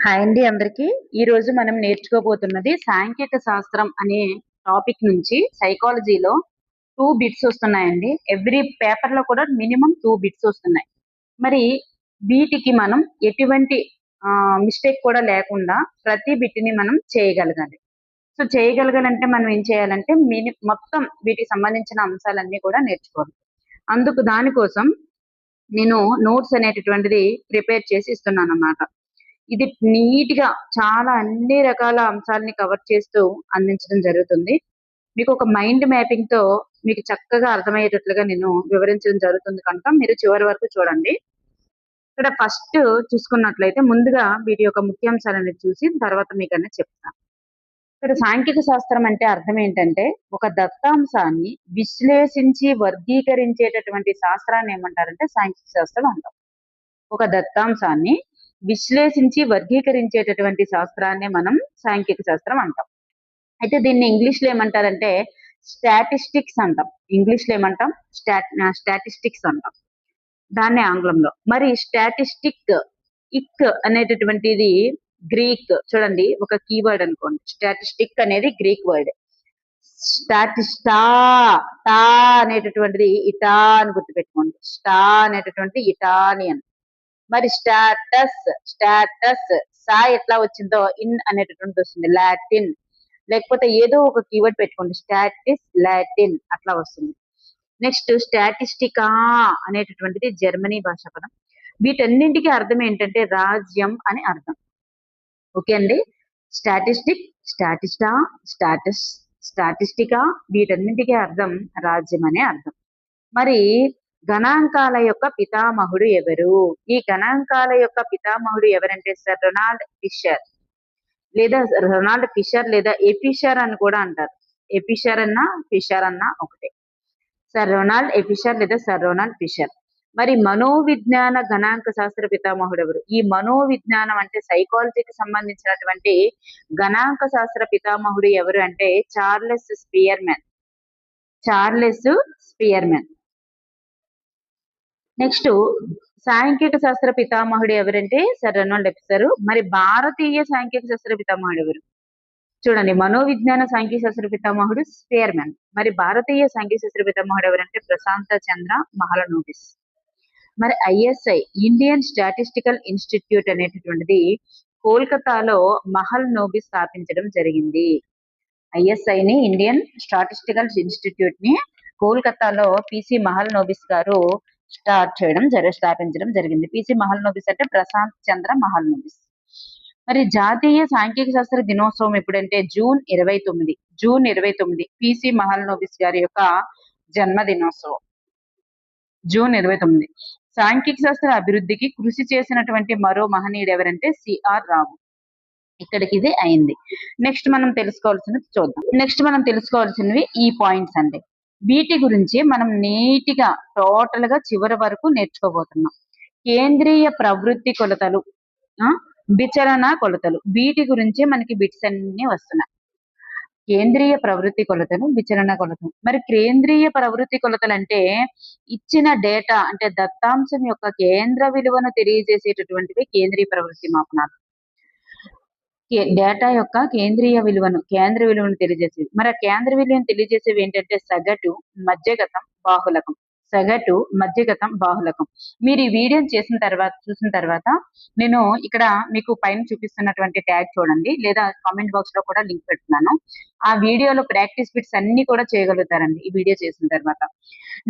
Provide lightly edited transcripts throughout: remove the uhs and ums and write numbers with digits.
Hi అండి అందరికి. ఈ రోజు మనం నేర్చుకోబోతున్నది సాంఖ్యక శాస్త్రం అనే టాపిక్ నుంచి సైకాలజీలో 2 బిట్స్ వస్తున్నాయండి. ఎవ్రీ పేపర్ లో కూడా మినిమం 2 బిట్స్ వస్తున్నాయి. మరి వీటికి మనం ఎటువంటి మిస్టేక్ కూడా లేకుండా ప్రతి బిట్ ని మనం చేయగలగాలి. సో చేయగలగాలంటే మనం ఏం చేయాలంటే మొత్తం వీటికి సంబంధించిన అంశాలన్నీ కూడా నేర్చుకోవాలి. అందుకు దానికోసం నేను నోట్స్ అనేటటువంటిది ప్రిపేర్ చేసి ఇస్తున్నాను అన్నమాట. ఇది నీట్ గా చాలా అన్ని రకాల అంశాలని కవర్ చేస్తూ అందించడం జరుగుతుంది. మీకు ఒక మైండ్ మ్యాపింగ్ తో మీకు చక్కగా అర్థమయ్యేటట్లుగా నేను వివరించడం జరుగుతుంది కనుక మీరు చివరి వరకు చూడండి. ఇక్కడ ఫస్ట్ చూసుకున్నట్లయితే ముందుగా వీటి యొక్క ముఖ్యాంశాలను చూసి తర్వాత మీకు అన్నీ చెప్తాను. ఇక్కడ సాంఖ్యక శాస్త్రం అంటే అర్థం ఏంటంటే ఒక దత్తాంశాన్ని విశ్లేషించి వర్గీకరించేటటువంటి శాస్త్రాన్ని ఏమంటారంటే సాంఖ్యక శాస్త్రం అంటాం. ఒక దత్తాంశాన్ని విశ్లేషించి వర్గీకరించేటటువంటి శాస్త్రాన్ని మనం సాంఖ్యక శాస్త్రం అంటాం. అయితే దీన్ని ఇంగ్లీష్ లో ఏమంటారంటే స్టాటిస్టిక్స్ అంటాం. ఇంగ్లీష్ లో ఏమంటాం స్టాటిస్టిక్స్ అంటాం దాన్ని ఆంగ్లంలో. మరి స్టాటిస్టిక్ అనేటటువంటిది గ్రీక్. చూడండి, ఒక కీవర్డ్ అనుకోండి. స్టాటిస్టిక్ అనేది గ్రీక్ వర్డ్. స్టాటిస్టా టా అనేటటువంటిది ఇటా అని గుర్తుపెట్టుకోండి. స్టా అనేటటువంటి ఇటాలియన్. మరి స్టాటస్ సా ఎట్లా వచ్చిందో ఇన్ అనేటటువంటి వస్తుంది, లాటిన్. లేకపోతే ఏదో ఒక కీవర్డ్ పెట్టుకోండి, స్టాటిస్ లాటిన్ అట్లా వస్తుంది. నెక్స్ట్ స్టాటిస్టికా అనేటటువంటిది జర్మనీ భాష పదం. వీటన్నింటికి అర్థం ఏంటంటే రాజ్యం అని అర్థం. ఓకే అండి. స్టాటిస్టిక్, స్టాటిస్టా, స్టాటిస్టికా వీటన్నింటికి అర్థం రాజ్యం అనే అర్థం. మరి గణాంకాల యొక్క పితామహుడు ఎవరు? ఈ గణాంకాల యొక్క పితామహుడు ఎవరంటే సర్ రొనాల్డ్ ఫిషర్ లేదా లేదా ఎఫిషర్ అని కూడా అంటారు. ఎఫిషర్ అన్నా ఫిషర్ అన్నా ఒకటే. సర్ రొనాల్డ్ ఎఫిషర్ లేదా సర్ రొనాల్డ్ ఫిషర్. మరి మనోవిజ్ఞాన గణాంక శాస్త్ర పితామహుడు ఎవరు? ఈ మనోవిజ్ఞానం అంటే సైకాలజీకి సంబంధించినటువంటి గణాంక శాస్త్ర పితామహుడు ఎవరు అంటే చార్లెస్ స్పియర్మెన్. నెక్స్ట్ సాంఖ్యక శాస్త్ర పితామహుడు ఎవరంటే సర్ రొనాల్డ్ ఎఫిషర్. మరి భారతీయ సాంఖ్యక శాస్త్ర పితామహుడు ఎవరు? చూడండి, మనోవిజ్ఞాన సాంఖ్య శాస్త్ర పితామహుడు స్పియర్మెన్. మరి భారతీయ సాంఖ్య శాస్త్ర పితామహుడు ఎవరంటే ప్రశాంత చంద్ర మహలనోబిస్. మరి ఐఎస్ఐ ఇండియన్ స్టాటిస్టికల్ ఇన్స్టిట్యూట్ అనేటటువంటిది కోల్కతాలో మహలనోబిస్ స్థాపించడం జరిగింది. ఐఎస్ఐని ఇండియన్ స్టాటిస్టికల్ ఇన్స్టిట్యూట్ ని కోల్కతాలో పిసి మహలనోబిస్ గారు స్థాపించడం జరిగింది. పిసి మహలనోబిస్ అంటే ప్రశాంత్ చంద్ర మహలనోబిస్. మరి జాతీయ సాంఖ్యక శాస్త్ర దినోత్సవం ఎప్పుడంటే జూన్ 29 పిసి మహలనోబిస్ గారి యొక్క జన్మదినోత్సవం జూన్ 29. సాంఖ్యక శాస్త్ర అభివృద్ధికి కృషి చేసినటువంటి మరో మహనీయుడు ఎవరంటే సిఆర్ రావు. ఇక్కడికి ఇది అయింది. నెక్స్ట్ మనం తెలుసుకోవాల్సినవి ఈ పాయింట్స్ అండి. వీటి గురించి మనం నీట్గా టోటల్ గా చివరి వరకు నేర్చుకోబోతున్నాం. కేంద్రీయ ప్రవృత్తి కొలతలు, విచలన కొలతలు, వీటి గురించి మనకి బిట్స్ అన్ని వస్తున్నాయి. కేంద్రీయ ప్రవృత్తి కొలతలు, విచలన కొలతలు. మరి కేంద్రీయ ప్రవృత్తి కొలతలు అంటే ఇచ్చిన డేటా అంటే దత్తాంశం యొక్క కేంద్ర విలువను తెలియజేసేటటువంటివి కేంద్రీయ ప్రవృత్తి మాపనాలు. డేటా యొక్క కేంద్ర విలువను తెలియజేసేవి. మరి ఆ కేంద్ర విలువను తెలియజేసేవి ఏంటంటే సగటు, మధ్యగతం, బాహుళకం. మీరు ఈ వీడియో చూసిన తర్వాత నేను ఇక్కడ మీకు పైన చూపిస్తున్నటువంటి ట్యాగ్ చూడండి, లేదా కామెంట్ బాక్స్ లో కూడా లింక్ పెడుతున్నాను. ఆ వీడియోలో ప్రాక్టీస్ బిట్స్ అన్ని కూడా చేయగలుగుతారండి ఈ వీడియో చేసిన తర్వాత.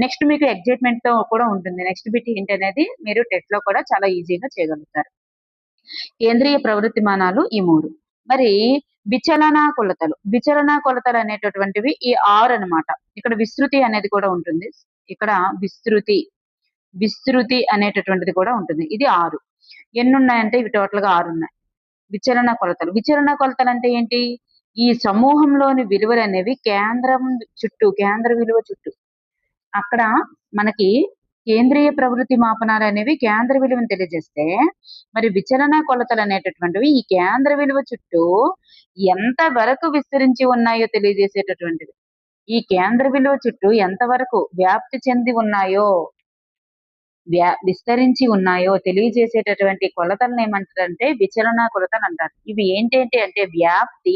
నెక్స్ట్ మీకు ఎగ్జైట్మెంట్ తో కూడా ఉంటుంది. నెక్స్ట్ బిట్ ఏంటనేది మీరు టెస్ట్ లో కూడా చాలా ఈజీగా చేయగలుగుతారు. కేంద్రీయ ప్రవృత్తి మానాలు ఈ 3. మరి విచలన కొలతలు అనేటటువంటివి ఈ 6 అన్నమాట. ఇక్కడ విస్తృతి అనేది కూడా ఉంటుంది. ఇక్కడ విస్తృతి అనేటటువంటిది కూడా ఉంటుంది. ఇది 6. ఎన్ని ఉన్నాయంటే ఇవి టోటల్ గా 6 ఉన్నాయి. విచలన కొలతలు అంటే ఏంటి? ఈ సమూహంలోని విలువలు అనేవి కేంద్ర విలువ చుట్టూ అక్కడ మనకి కేంద్రీయ ప్రవృత్తి మాపనాలు అనేవి కేంద్ర విలువను తెలియజేస్తే, మరి విచలన కొలతలు అనేటటువంటివి ఈ కేంద్ర విలువ చుట్టూ ఎంత వరకు విస్తరించి ఉన్నాయో తెలియజేసేటటువంటిది. ఈ కేంద్ర విలువ చుట్టూ ఎంత వరకు వ్యాప్తి చెంది ఉన్నాయో విస్తరించి ఉన్నాయో తెలియజేసేటటువంటి కొలతలను ఏమంటారంటే విచలన కొలతలు అంటారు. ఇవి ఏంటేంటి అంటే వ్యాప్తి,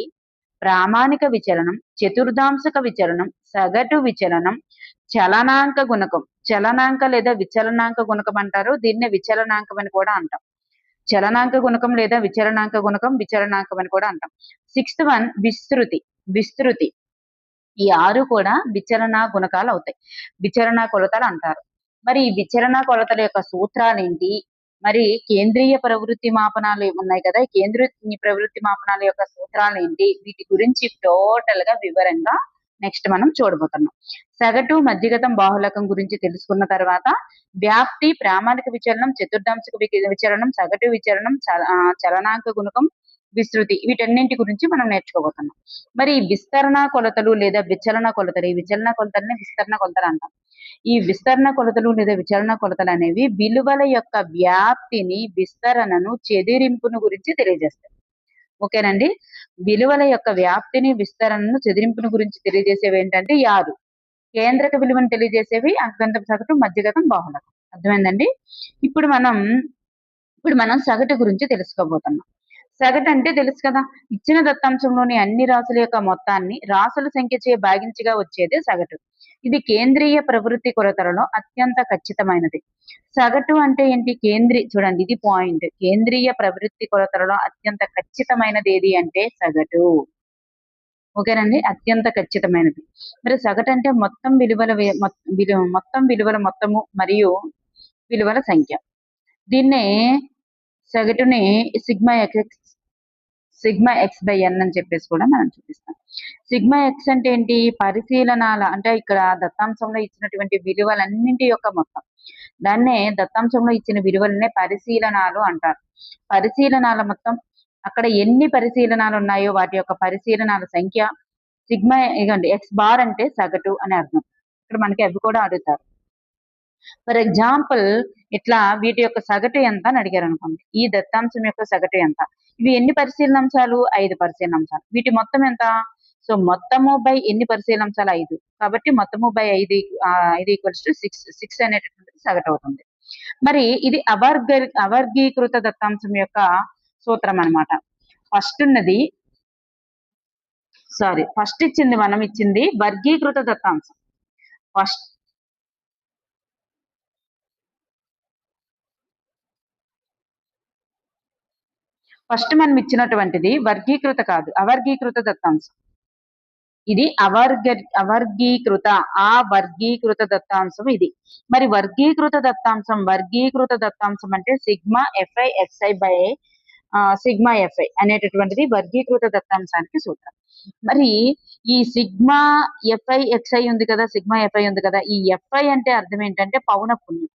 ప్రామాణిక విచలనం, చతుర్థాంశక విచలనం, సగటు విచలనం, చలనాంక గుణకం. చలనాంక లేదా విచలనాంక గుణకం అంటారు. దీన్నే విచలనాంకం అని కూడా అంటాం. చలనాంక గుణకం లేదా విచలనాంక గుణకం, విచలనాంకం అని కూడా అంటాం. 6th వన్ విస్తృతి. విస్తృతి ఈ 6 కూడా విచలన గుణకాలు అవుతాయి. విచలన కొలతలు అంటారు. మరి ఈ విచలన కొలతల యొక్క సూత్రాలు ఏంటి? మరి కేంద్రీయ ప్రవృత్తి మాపనాలు ఉన్నాయి కదా, కేంద్రీయ ప్రవృత్తి మాపనాల యొక్క సూత్రాలు ఏంటి? వీటి గురించి టోటల్ గా వివరంగా నెక్స్ట్ మనం చూడబోతున్నాం. సగటు, మధ్యగతం, బాహుళకం గురించి తెలుసుకున్న తర్వాత వ్యాప్తి, ప్రామాణిక విచలనం, చతుర్థాంశక విచలనం, సగటు విచలనం, చలనాంక గుణకం, విస్తృతి, వీటన్నింటి గురించి మనం నేర్చుకోబోతున్నాం. మరి ఈ విస్తరణ కొలతలు లేదా విచలన కొలతలు, ఈ విచలన కొలతల్ని విస్తరణ కొలతలు అంటాం. ఈ విస్తరణ కొలతలు లేదా విచలన కొలతలు అనేవి విలువల యొక్క వ్యాప్తిని, విస్తరణను, చెదిరింపును గురించి తెలియజేస్తాయి. ఓకేనండి. విలువల యొక్క వ్యాప్తిని, విస్తరణను, చెదిరింపును గురించి తెలియజేసేవి ఏంటంటే 6. కేంద్రక విలువను తెలియజేసేవి అంకగంతపు సగటు, మధ్యగతం, బాహుళకం. అర్థమైందండి. ఇప్పుడు మనం సగటు గురించి తెలుసుకోబోతున్నాం. సగటు అంటే తెలుసు కదా, ఇచ్చిన దత్తాంశంలోని అన్ని రాసుల యొక్క మొత్తాన్ని రాసుల సంఖ్యచే భాగించగా వచ్చేదే సగటు. ఇది కేంద్రీయ ప్రవృత్తి కొలతలలో అత్యంత ఖచ్చితమైనది. సగటు అంటే ఏంటి? చూడండి, ఇది పాయింట్. కేంద్రీయ ప్రవృత్తి కొలతలలో అత్యంత ఖచ్చితమైనది ఏది అంటే సగటు. ఓకేనండి, అత్యంత ఖచ్చితమైనది. మరి సగటు అంటే మొత్తం విలువల మొత్తము మరియు విలువల సంఖ్య. దీన్నే సగటుని సిగ్మా ఎక్స్ బై ఎన్ అని చెప్పేసి కూడా మనం చూపిస్తాం. సిగ్మా ఎక్స్ అంటే ఏంటి? పరిశీలనాల, అంటే ఇక్కడ దత్తాంశంలో ఇచ్చినటువంటి విలువలన్నింటి యొక్క మొత్తం. దాన్నే దత్తాంశంలో ఇచ్చిన విలువలనే పరిశీలనాలు అంటారు. పరిశీలనాల మొత్తం, అక్కడ ఎన్ని పరిశీలనాలు ఉన్నాయో వాటి యొక్క పరిశీలనాల సంఖ్య. సిగ్మా ఇగండి ఎక్స్ బార్ అంటే సగటు అని అర్థం. ఇక్కడ మనకి అవి కూడా అడుగుతారు. ఫర్ ఎగ్జాంపుల్, ఇట్లా వీటి యొక్క సగటు ఎంత అని అడిగారు అనుకోండి. ఈ దత్తాంశం యొక్క సగటు ఎంత? ఇవి ఎన్ని పరిశీలనాంశాలు? 5 పరిశీలనాంశాలు. వీటి మొత్తం ఎంత? సో మొత్తము బై ఎన్ని పరిశీలనాంశాలు? 5. కాబట్టి మొత్తము బై 5 ఈక్వల్స్ టు 6 అనేటటువంటిది సగటు అవుతుంది. మరి ఇది అవర్గీకృత దత్తాంశం యొక్క సూత్రం అన్నమాట. ఫస్ట్ ఇచ్చింది మనం ఇచ్చింది వర్గీకృత దత్తాంశం. ఫస్ట్ మనం ఇచ్చినటువంటిది వర్గీకృత కాదు, అవర్గీకృత దత్తాంశం. ఇది అవర్గీకృత దత్తాంశం ఇది. మరి వర్గీకృత దత్తాంశం అంటే sigma f i x i by sigma f i అనేటటువంటిది వర్గీకృత దత్తాంశానికి సూత్రం. మరి ఈ సిగ్మా ఎఫ్ఐ ఎక్స్ఐ ఉంది కదా, సిగ్మా ఎఫ్ఐ ఉంది కదా, ఈ ఎఫ్ఐ అంటే అర్థం ఏంటంటే పౌనఃపున్యం.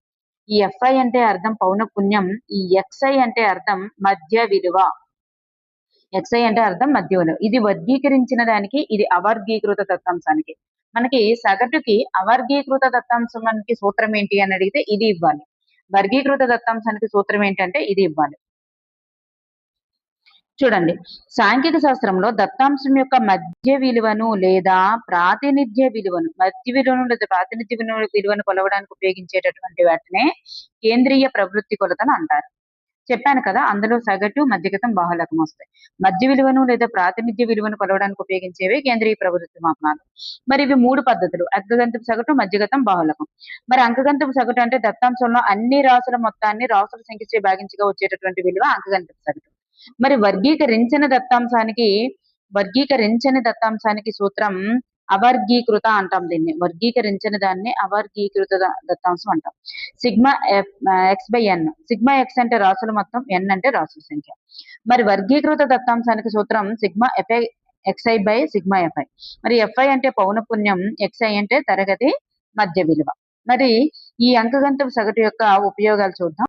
ఈ ఎఫ్ఐ అంటే అర్థం పౌనఃపున్యం. ఈ ఎక్స్ఐ అంటే అర్థం మధ్య విలువ. ఎక్స్ఐ అంటే అర్థం మధ్య విలువ. ఇది వర్గీకరించిన దానికి, ఇది అవర్గీకృత దత్తాంశానికి. మనకి సగటుకి అవర్గీకృత దత్తాంశానికి సూత్రం ఏంటి అని అడిగితే ఇది ఇవ్వాలి. వర్గీకృత దత్తాంశానికి సూత్రం ఏంటంటే ఇది ఇవ్వాలి. చూడండి, సాంఖ్యక శాస్త్రంలో దత్తాంశం యొక్క మధ్య విలువను లేదా ప్రాతినిధ్య విలువను కొలవడానికి ఉపయోగించేటటువంటి వాటినే కేంద్రీయ ప్రవృత్తి కొలతలు అంటారు. చెప్పాను కదా, అందులో సగటు, మధ్యగతం, బాహుళకం వస్తాయి. మధ్య విలువను లేదా ప్రాతినిధ్య విలువను కొలవడానికి ఉపయోగించేవే కేంద్రీయ ప్రవృత్తి మాపనాలు. మరి ఇవి 3 పద్ధతులు: అంకగంతపు సగటు, మధ్యగతం, బాహుళకం. మరి అంకగంతపు సగటు అంటే దత్తాంశంలో అన్ని రాసుల మొత్తాన్ని రాసుల సంఖ్యచే భాగించగా వచ్చేటటువంటి విలువ అంకగంతపు సగటు. మరి వర్గీకరించిన దత్తాంశానికి సూత్రం అవర్గీకృత అంటాం. దీన్ని వర్గీకరించిన దాన్ని అవర్గీకృత దత్తాంశం అంటాం. Sigma x by n. Sigma x అంటే రాసుల మొత్తం, ఎన్ అంటే రాసుల సంఖ్య. మరి వర్గీకృత దత్తాంశానికి సూత్రం sigma f i x i by sigma f i. మరి ఎఫ్ఐ అంటే పౌనఃపున్యం, ఎక్స్ఐ అంటే తరగతి మధ్య విలువ. మరి ఈ అంకగంతపు సగటు యొక్క ఉపయోగాలు చూద్దాం.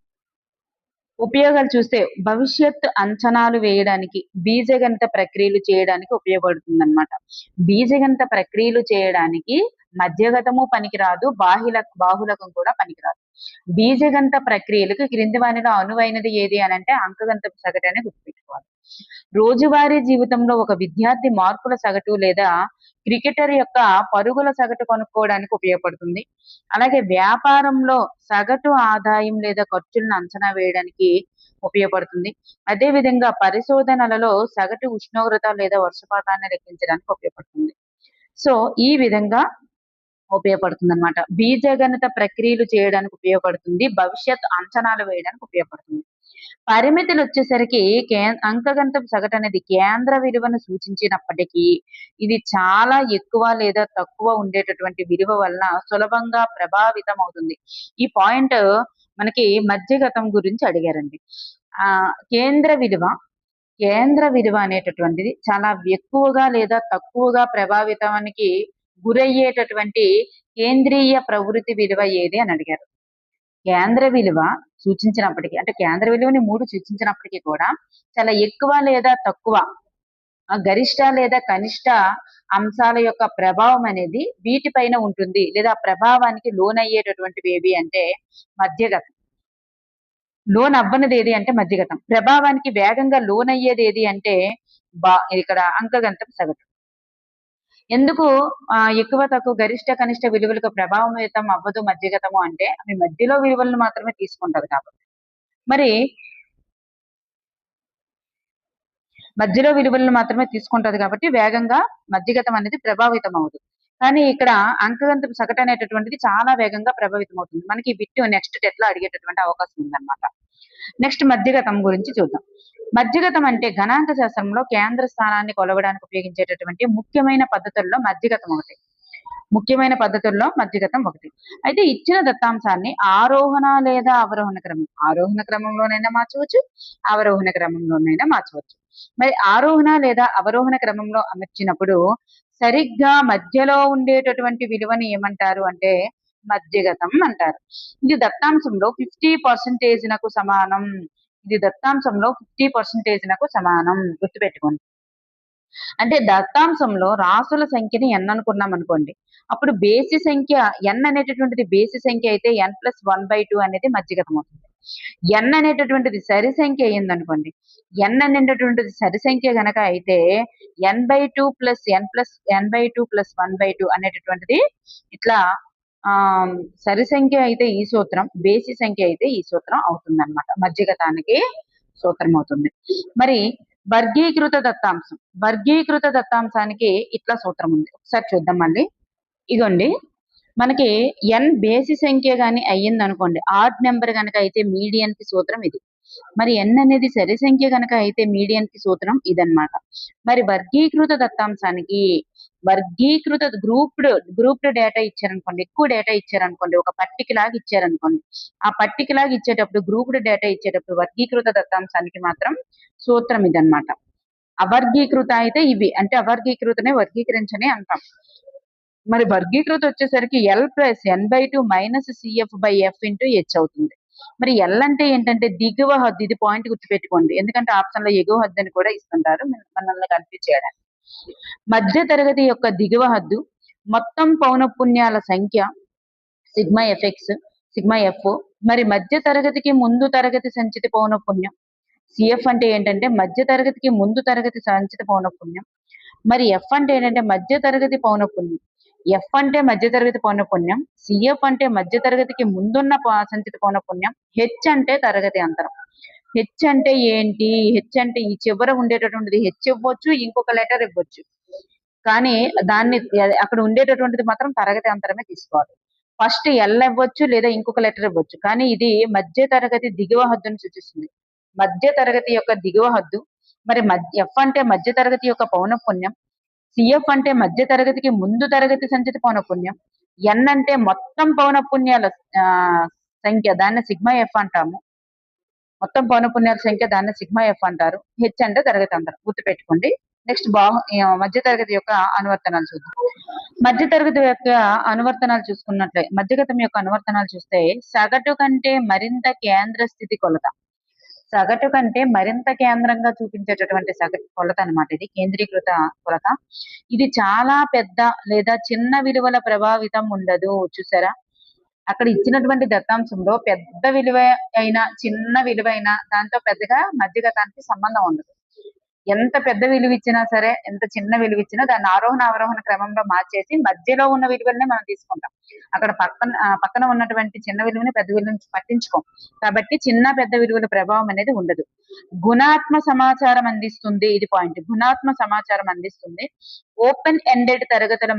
ఉపయోగాలు చూస్తే భవిష్యత్ అంచనాలు వేయడానికి, బీజగణిత ప్రక్రియలు చేయడానికి ఉపయోగపడుతుంది అనమాట. బీజగణిత ప్రక్రియలు చేయడానికి మధ్యగతము పనికిరాదు, బాహుళకం కూడా పనికిరాదు. బీజగణిత ప్రక్రియలకు క్రింది వానిలో అనువైనది ఏది అని అంటే అంకగంతపు సగటు అని గుర్తుపెట్టుకోవాలి. రోజువారీ జీవితంలో ఒక విద్యార్థి మార్కుల సగటు లేదా క్రికెటర్ యొక్క పరుగుల సగటు కనుక్కోవడానికి ఉపయోగపడుతుంది. అలాగే వ్యాపారంలో సగటు ఆదాయం లేదా ఖర్చులను అంచనా వేయడానికి ఉపయోగపడుతుంది. అదే విధంగా పరిశోధనలలో సగటు ఉష్ణోగ్రత లేదా వర్షపాతాన్ని లెక్కించడానికి ఉపయోగపడుతుంది. సో ఈ విధంగా ఉపయోగపడుతుందన్నమాట. బీజగణిత ప్రక్రియలు చేయడానికి ఉపయోగపడుతుంది. భవిష్యత్ అంచనాలు వేయడానికి ఉపయోగపడుతుంది. పరిమితులొచ్చేసరికి అంకగణితపు సగటు అనేది కేంద్ర విలువను సూచించినప్పటికీ, ఇది చాలా ఎక్కువ లేదా తక్కువ ఉండేటటువంటి విలువ వలన సులభంగా ప్రభావితం అవుతుంది. ఈ పాయింట్ మనకి మధ్యగతం గురించి అడిగారండి. కేంద్ర విలువ అనేటటువంటిది చాలా ఎక్కువగా లేదా తక్కువగా ప్రభావితానికి గురయ్యేటటువంటి కేంద్రీయ ప్రవృత్తి విలువ ఏది అని అడిగారు. కేంద్ర విలువ సూచించినప్పటికీ, అంటే కేంద్ర విలువని 3 సూచించినప్పటికీ కూడా చాలా ఎక్కువ లేదా తక్కువ, గరిష్ట లేదా కనిష్ట అంశాల యొక్క ప్రభావం అనేది వీటిపైన ఉంటుంది, లేదా ప్రభావానికి లోనయ్యేటటువంటివి ఏవి అంటే మధ్యగతం. లోన్ అవ్వనిది ఏది అంటే మధ్యగతం. ప్రభావానికి వేగంగా లోనయ్యేది ఏది అంటే ఇక్కడ అంకగణితపు సగటు. ఎందుకు ఎక్కువ తక్కువ గరిష్ట కనిష్ట విలువలకు ప్రభావితం అవ్వదు మధ్యగతము అంటే అవి మధ్యలో విలువలను మాత్రమే తీసుకుంటది కాబట్టి. మరి మధ్యలో విలువలను మాత్రమే తీసుకుంటది కాబట్టి వేగంగా మధ్యగతం అనేది ప్రభావితం అవుతుంది. కానీ ఇక్కడ అంకగణితపు సగటు అనేటటువంటిది చాలా వేగంగా ప్రభావితం అవుతుంది. మనకి బిట్ నెక్స్ట్ టెట్ లో అడిగేటటువంటి అవకాశం ఉందన్నమాట. నెక్స్ట్ మధ్యగతం గురించి చూద్దాం. మధ్యగతం అంటే గణాంక శాస్త్రంలో కేంద్ర స్థానాన్ని కొలవడానికి ఉపయోగించేటటువంటి ముఖ్యమైన పద్ధతుల్లో మధ్యగతం ఒకటి. అయితే ఇచ్చిన దత్తాంశాన్ని ఆరోహణ లేదా ఆరోహణ క్రమంలోనైనా మార్చవచ్చు, అవరోహణ క్రమంలోనైనా మార్చవచ్చు. మరి ఆరోహణ లేదా అవరోహణ క్రమంలో అమర్చినప్పుడు సరిగ్గా మధ్యలో ఉండేటటువంటి విలువని ఏమంటారు అంటే మధ్యగతం అంటారు. ఇది దత్తాంశంలో 50% నకు సమానం. గుర్తుపెట్టుకోండి. అంటే దత్తాంశంలో రాసుల సంఖ్యని n అనుకున్నాం అనుకోండి, అప్పుడు బేసి సంఖ్య n అనేటటువంటిది బేసి సంఖ్య అయితే n+1/2 అనేది మధ్యగతం అవుతుంది. n అనేటటువంటిది సరి సంఖ్య అయిందనుకోండి, n అనేటటువంటిది సరి సంఖ్య గనక అయితే n/2 + n/2 + 1/2 అనేటటువంటిది ఇట్లా సరి సంఖ్య అయితే ఈ సూత్రం, బేసి సంఖ్య అయితే ఈ సూత్రం అవుతుంది అనమాట. మధ్యగతానికి సూత్రం అవుతుంది. మరి వర్గీకృత దత్తాంశానికి ఇట్లా సూత్రం ఉంది. ఒకసారి చూద్దాం మళ్ళీ. ఇగోండి, మనకి n బేసి సంఖ్య గాని అయ్యింది అనుకోండి, ఆడ్ నెంబర్ గనక అయితే మీడియన్ కి సూత్రం ఇది. మరి n అనేది సరి సంఖ్య గనక అయితే మీడియన్ కి సూత్రం ఇదన్నమాట. మరి వర్గీకృత దత్తాంశానికి గ్రూప్డ్ డేటా ఇచ్చారనుకోండి, ఎక్కువ డేటా ఇచ్చారనుకోండి, ఒక పట్టిక లాగా ఇచ్చారనుకోండి, ఆ పట్టిక లాగా ఇచ్చేటప్పుడు గ్రూప్డ్ డేటా ఇచ్చేటప్పుడు వర్గీకృత దత్తాంశానికి మాత్రం సూత్రం ఇదన్నమాట. అవర్గీకృత అయితే ఇవి, అంటే అవర్గీకృతనే వర్గీకరించని అంటాం. మరి వర్గీకృత వచ్చేసరికి L+n/2 - CF/F × H అవుతుంది. మరి L అంటే ఏంటంటే దిగువ హద్దు. ఇది పాయింట్ గుర్తుపెట్టుకోండి, ఎందుకంటే ఆప్షన్ లో ఎగువ హద్దు అని కూడా ఇస్తుంటారు మనల్ని కన్ఫ్యూజ్ చేయడానికి. మధ్య తరగతి యొక్క దిగువ హద్దు మొత్తం పౌనఃపున్యాల సంఖ్య సిగ్మా F. మరి మధ్య తరగతికి ముందు తరగతి సంచిత పౌనఃపున్యం CF అంటే ఏంటంటే మధ్య తరగతికి ముందు తరగతి సంచిత పౌనఃపున్యం. మరి F అంటే ఏంటంటే మధ్య తరగతి పౌనఃపున్యం. F అంటే మధ్యతరగతి పౌనఃపున్యం, CF అంటే మధ్యతరగతికి ముందున్న సంచిత పౌనఃపున్యం, H అంటే తరగతి అంతరం. H అంటే ఏంటి? H అంటే ఈ చివర ఉండేటటువంటిది H ఇవ్వచ్చు, ఇంకొక లెటర్ ఇవ్వచ్చు, కానీ దాన్ని అక్కడ ఉండేటటువంటిది మాత్రం తరగతి అంతరమే తీసుకోవాలి. ఫస్ట్ L ఇవ్వచ్చు లేదా ఇంకొక లెటర్ ఇవ్వచ్చు, కానీ ఇది మధ్య తరగతి దిగువ హద్దును సూచిస్తుంది. మధ్య తరగతి యొక్క దిగువ హద్దు. మరి F అంటే మధ్య తరగతి యొక్క పౌనఃపున్యం, CF అంటే మధ్య తరగతికి ముందు తరగతి సంచిత పౌనఃపున్యం, N అంటే మొత్తం పౌనఃపున్యాల సంఖ్య, దాన్ని సిగ్మా F అంటాము. మొత్తం పౌనఃపున్యాల సంఖ్య దాన్ని సిగ్మా F అంటారు. H అంటే తరగతి అంతరం. గుర్తుపెట్టుకోండి. నెక్స్ట్ మధ్య తరగతి యొక్క అనువర్తనాలు చూద్దాం. మధ్య తరగతి యొక్క అనువర్తనాలు చూసుకున్నట్లే మధ్యగతం యొక్క అనువర్తనాలు చూస్తే సగటు కంటే మరింత కేంద్ర స్థితి కొలత. సగటు కంటే మరింత కేంద్రంగా చూపించేటటువంటి సగటు కొలత అన్నమాట. ఇది కేంద్రీకృత కొలత. ఇది చాలా పెద్ద లేదా చిన్న విలువల ప్రభావితం ఉండదు. చూసారా, అక్కడ ఇచ్చినటువంటి దత్తాంశంలో పెద్ద విలువ అయినా చిన్న విలువ అయినా దాంతో పెద్దగా మధ్యగతానికి సంబంధం ఉండదు. ఎంత పెద్ద విలువ ఇచ్చినా సరే, ఎంత చిన్న విలువ ఇచ్చినా దాన్ని ఆరోహణ అవరోహణ క్రమంలో మార్చేసి మధ్యలో ఉన్న విలువలనే మనం తీసుకుంటాం. అక్కడ పక్కన ఉన్నటువంటి చిన్న విలువని పెద్ద విలువని పట్టించుకోం. కాబట్టి చిన్న పెద్ద విలువల ప్రభావం అనేది ఉండదు. గుణాత్మ సమాచారం అందిస్తుంది. ఇది పాయింట్. గుణాత్మ సమాచారం అందిస్తుంది. ఓపెన్ ఎండెడ్ తరగతుల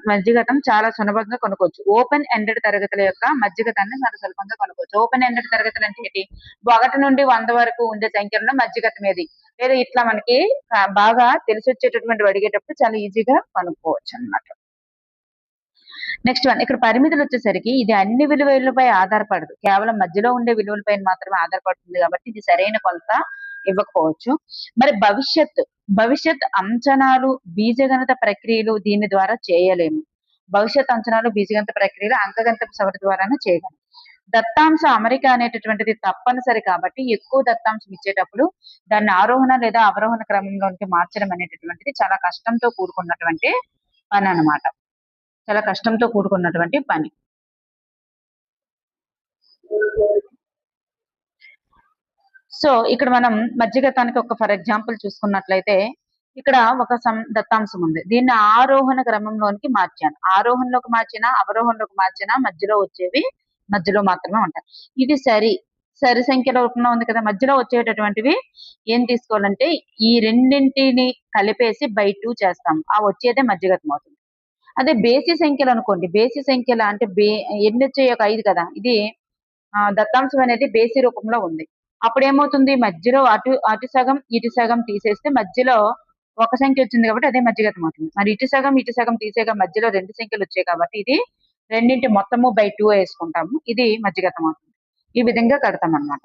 మధ్యగతం చాలా సులభంగా కొనుక్కోవచ్చు. ఓపెన్ ఎండెడ్ తరగతుల యొక్క మధ్యగతాన్ని చాలా సులభంగా కొనుక్కోవచ్చు. ఓపెన్ ఎండెడ్ తరగతులు అంటే ఏంటి? 1 నుండి 100 వరకు ఉండే సంఖ్యలను మధ్యగతం ఏది, లేదా ఇట్లా మనకి బాగా తెలిసి వచ్చేటటువంటి అడిగేటప్పుడు చాలా ఈజీగా కనుక్కోవచ్చు అన్నమాట. నెక్స్ట్ వన్, ఇక్కడ పరిమితులు వచ్చేసరికి ఇది అన్ని విలువలపై ఆధారపడదు, కేవలం మధ్యలో ఉండే విలువలపై మాత్రమే ఆధారపడుతుంది. కాబట్టి ఇది సరైన కొలత ఇవ్వకపోవచ్చు. మరి భవిష్యత్ అంచనాలు బీజగణిత ప్రక్రియలు దీని ద్వారా చేయలేము. భవిష్యత్ అంచనాలు బీజగణిత ప్రక్రియలు అంకగణిత సవరి ద్వారానే చేయగలం. దత్తాంశ అమరిక అనేటటువంటిది తప్పనిసరి కాబట్టి ఎక్కువ దత్తాంశం ఇచ్చేటప్పుడు దాన్ని ఆరోహణ లేదా అవరోహణ క్రమంలోనికి మార్చడం అనేటటువంటిది చాలా కష్టంతో కూడుకున్నటువంటి పని అన్నమాట. చాలా కష్టంతో కూడుకున్నటువంటి పని. సో ఇక్కడ మనం మధ్యగతానికి ఒక ఫర్ ఎగ్జాంపుల్ చూసుకున్నట్లయితే ఇక్కడ ఒక దత్తాంశం ఉంది. దీన్ని ఆరోహణ క్రమంలోనికి మార్చాను. ఆరోహణలోకి మార్చినా అవరోహణలోకి మార్చినా మధ్యలో వచ్చేవి మధ్యలో మాత్రమే ఉంటాయి. ఇది సరి సంఖ్యల రూపంలో ఉంది కదా. మధ్యలో వచ్చేటటువంటివి ఏం తీసుకోవాలంటే ఈ రెండింటిని కలిపేసి బై 2 చేస్తాము. ఆ వచ్చేదే మధ్యగతం అవుతుంది. అదే బేసి సంఖ్యలు అనుకోండి. బేసి సంఖ్యల అంటే ఎన్ని వచ్చాయి? ఒక 5 కదా. ఇది దత్తాంశం అనేది బేసి రూపంలో ఉంది. అప్పుడు ఏమవుతుంది? మధ్యలో అటు సగం ఇటు సగం తీసేస్తే మధ్యలో ఒక సంఖ్య వచ్చింది కాబట్టి అదే మధ్యగతం అవుతుంది. మరి ఇటు సగం తీసేగా మధ్యలో 2 సంఖ్యలు వచ్చాయి కాబట్టి ఇది రెండింటి మొత్తము బై 2 వేసుకుంటాము. ఇది మధ్యగతం అవుతుంది. ఈ విధంగా కడతాం అన్నమాట.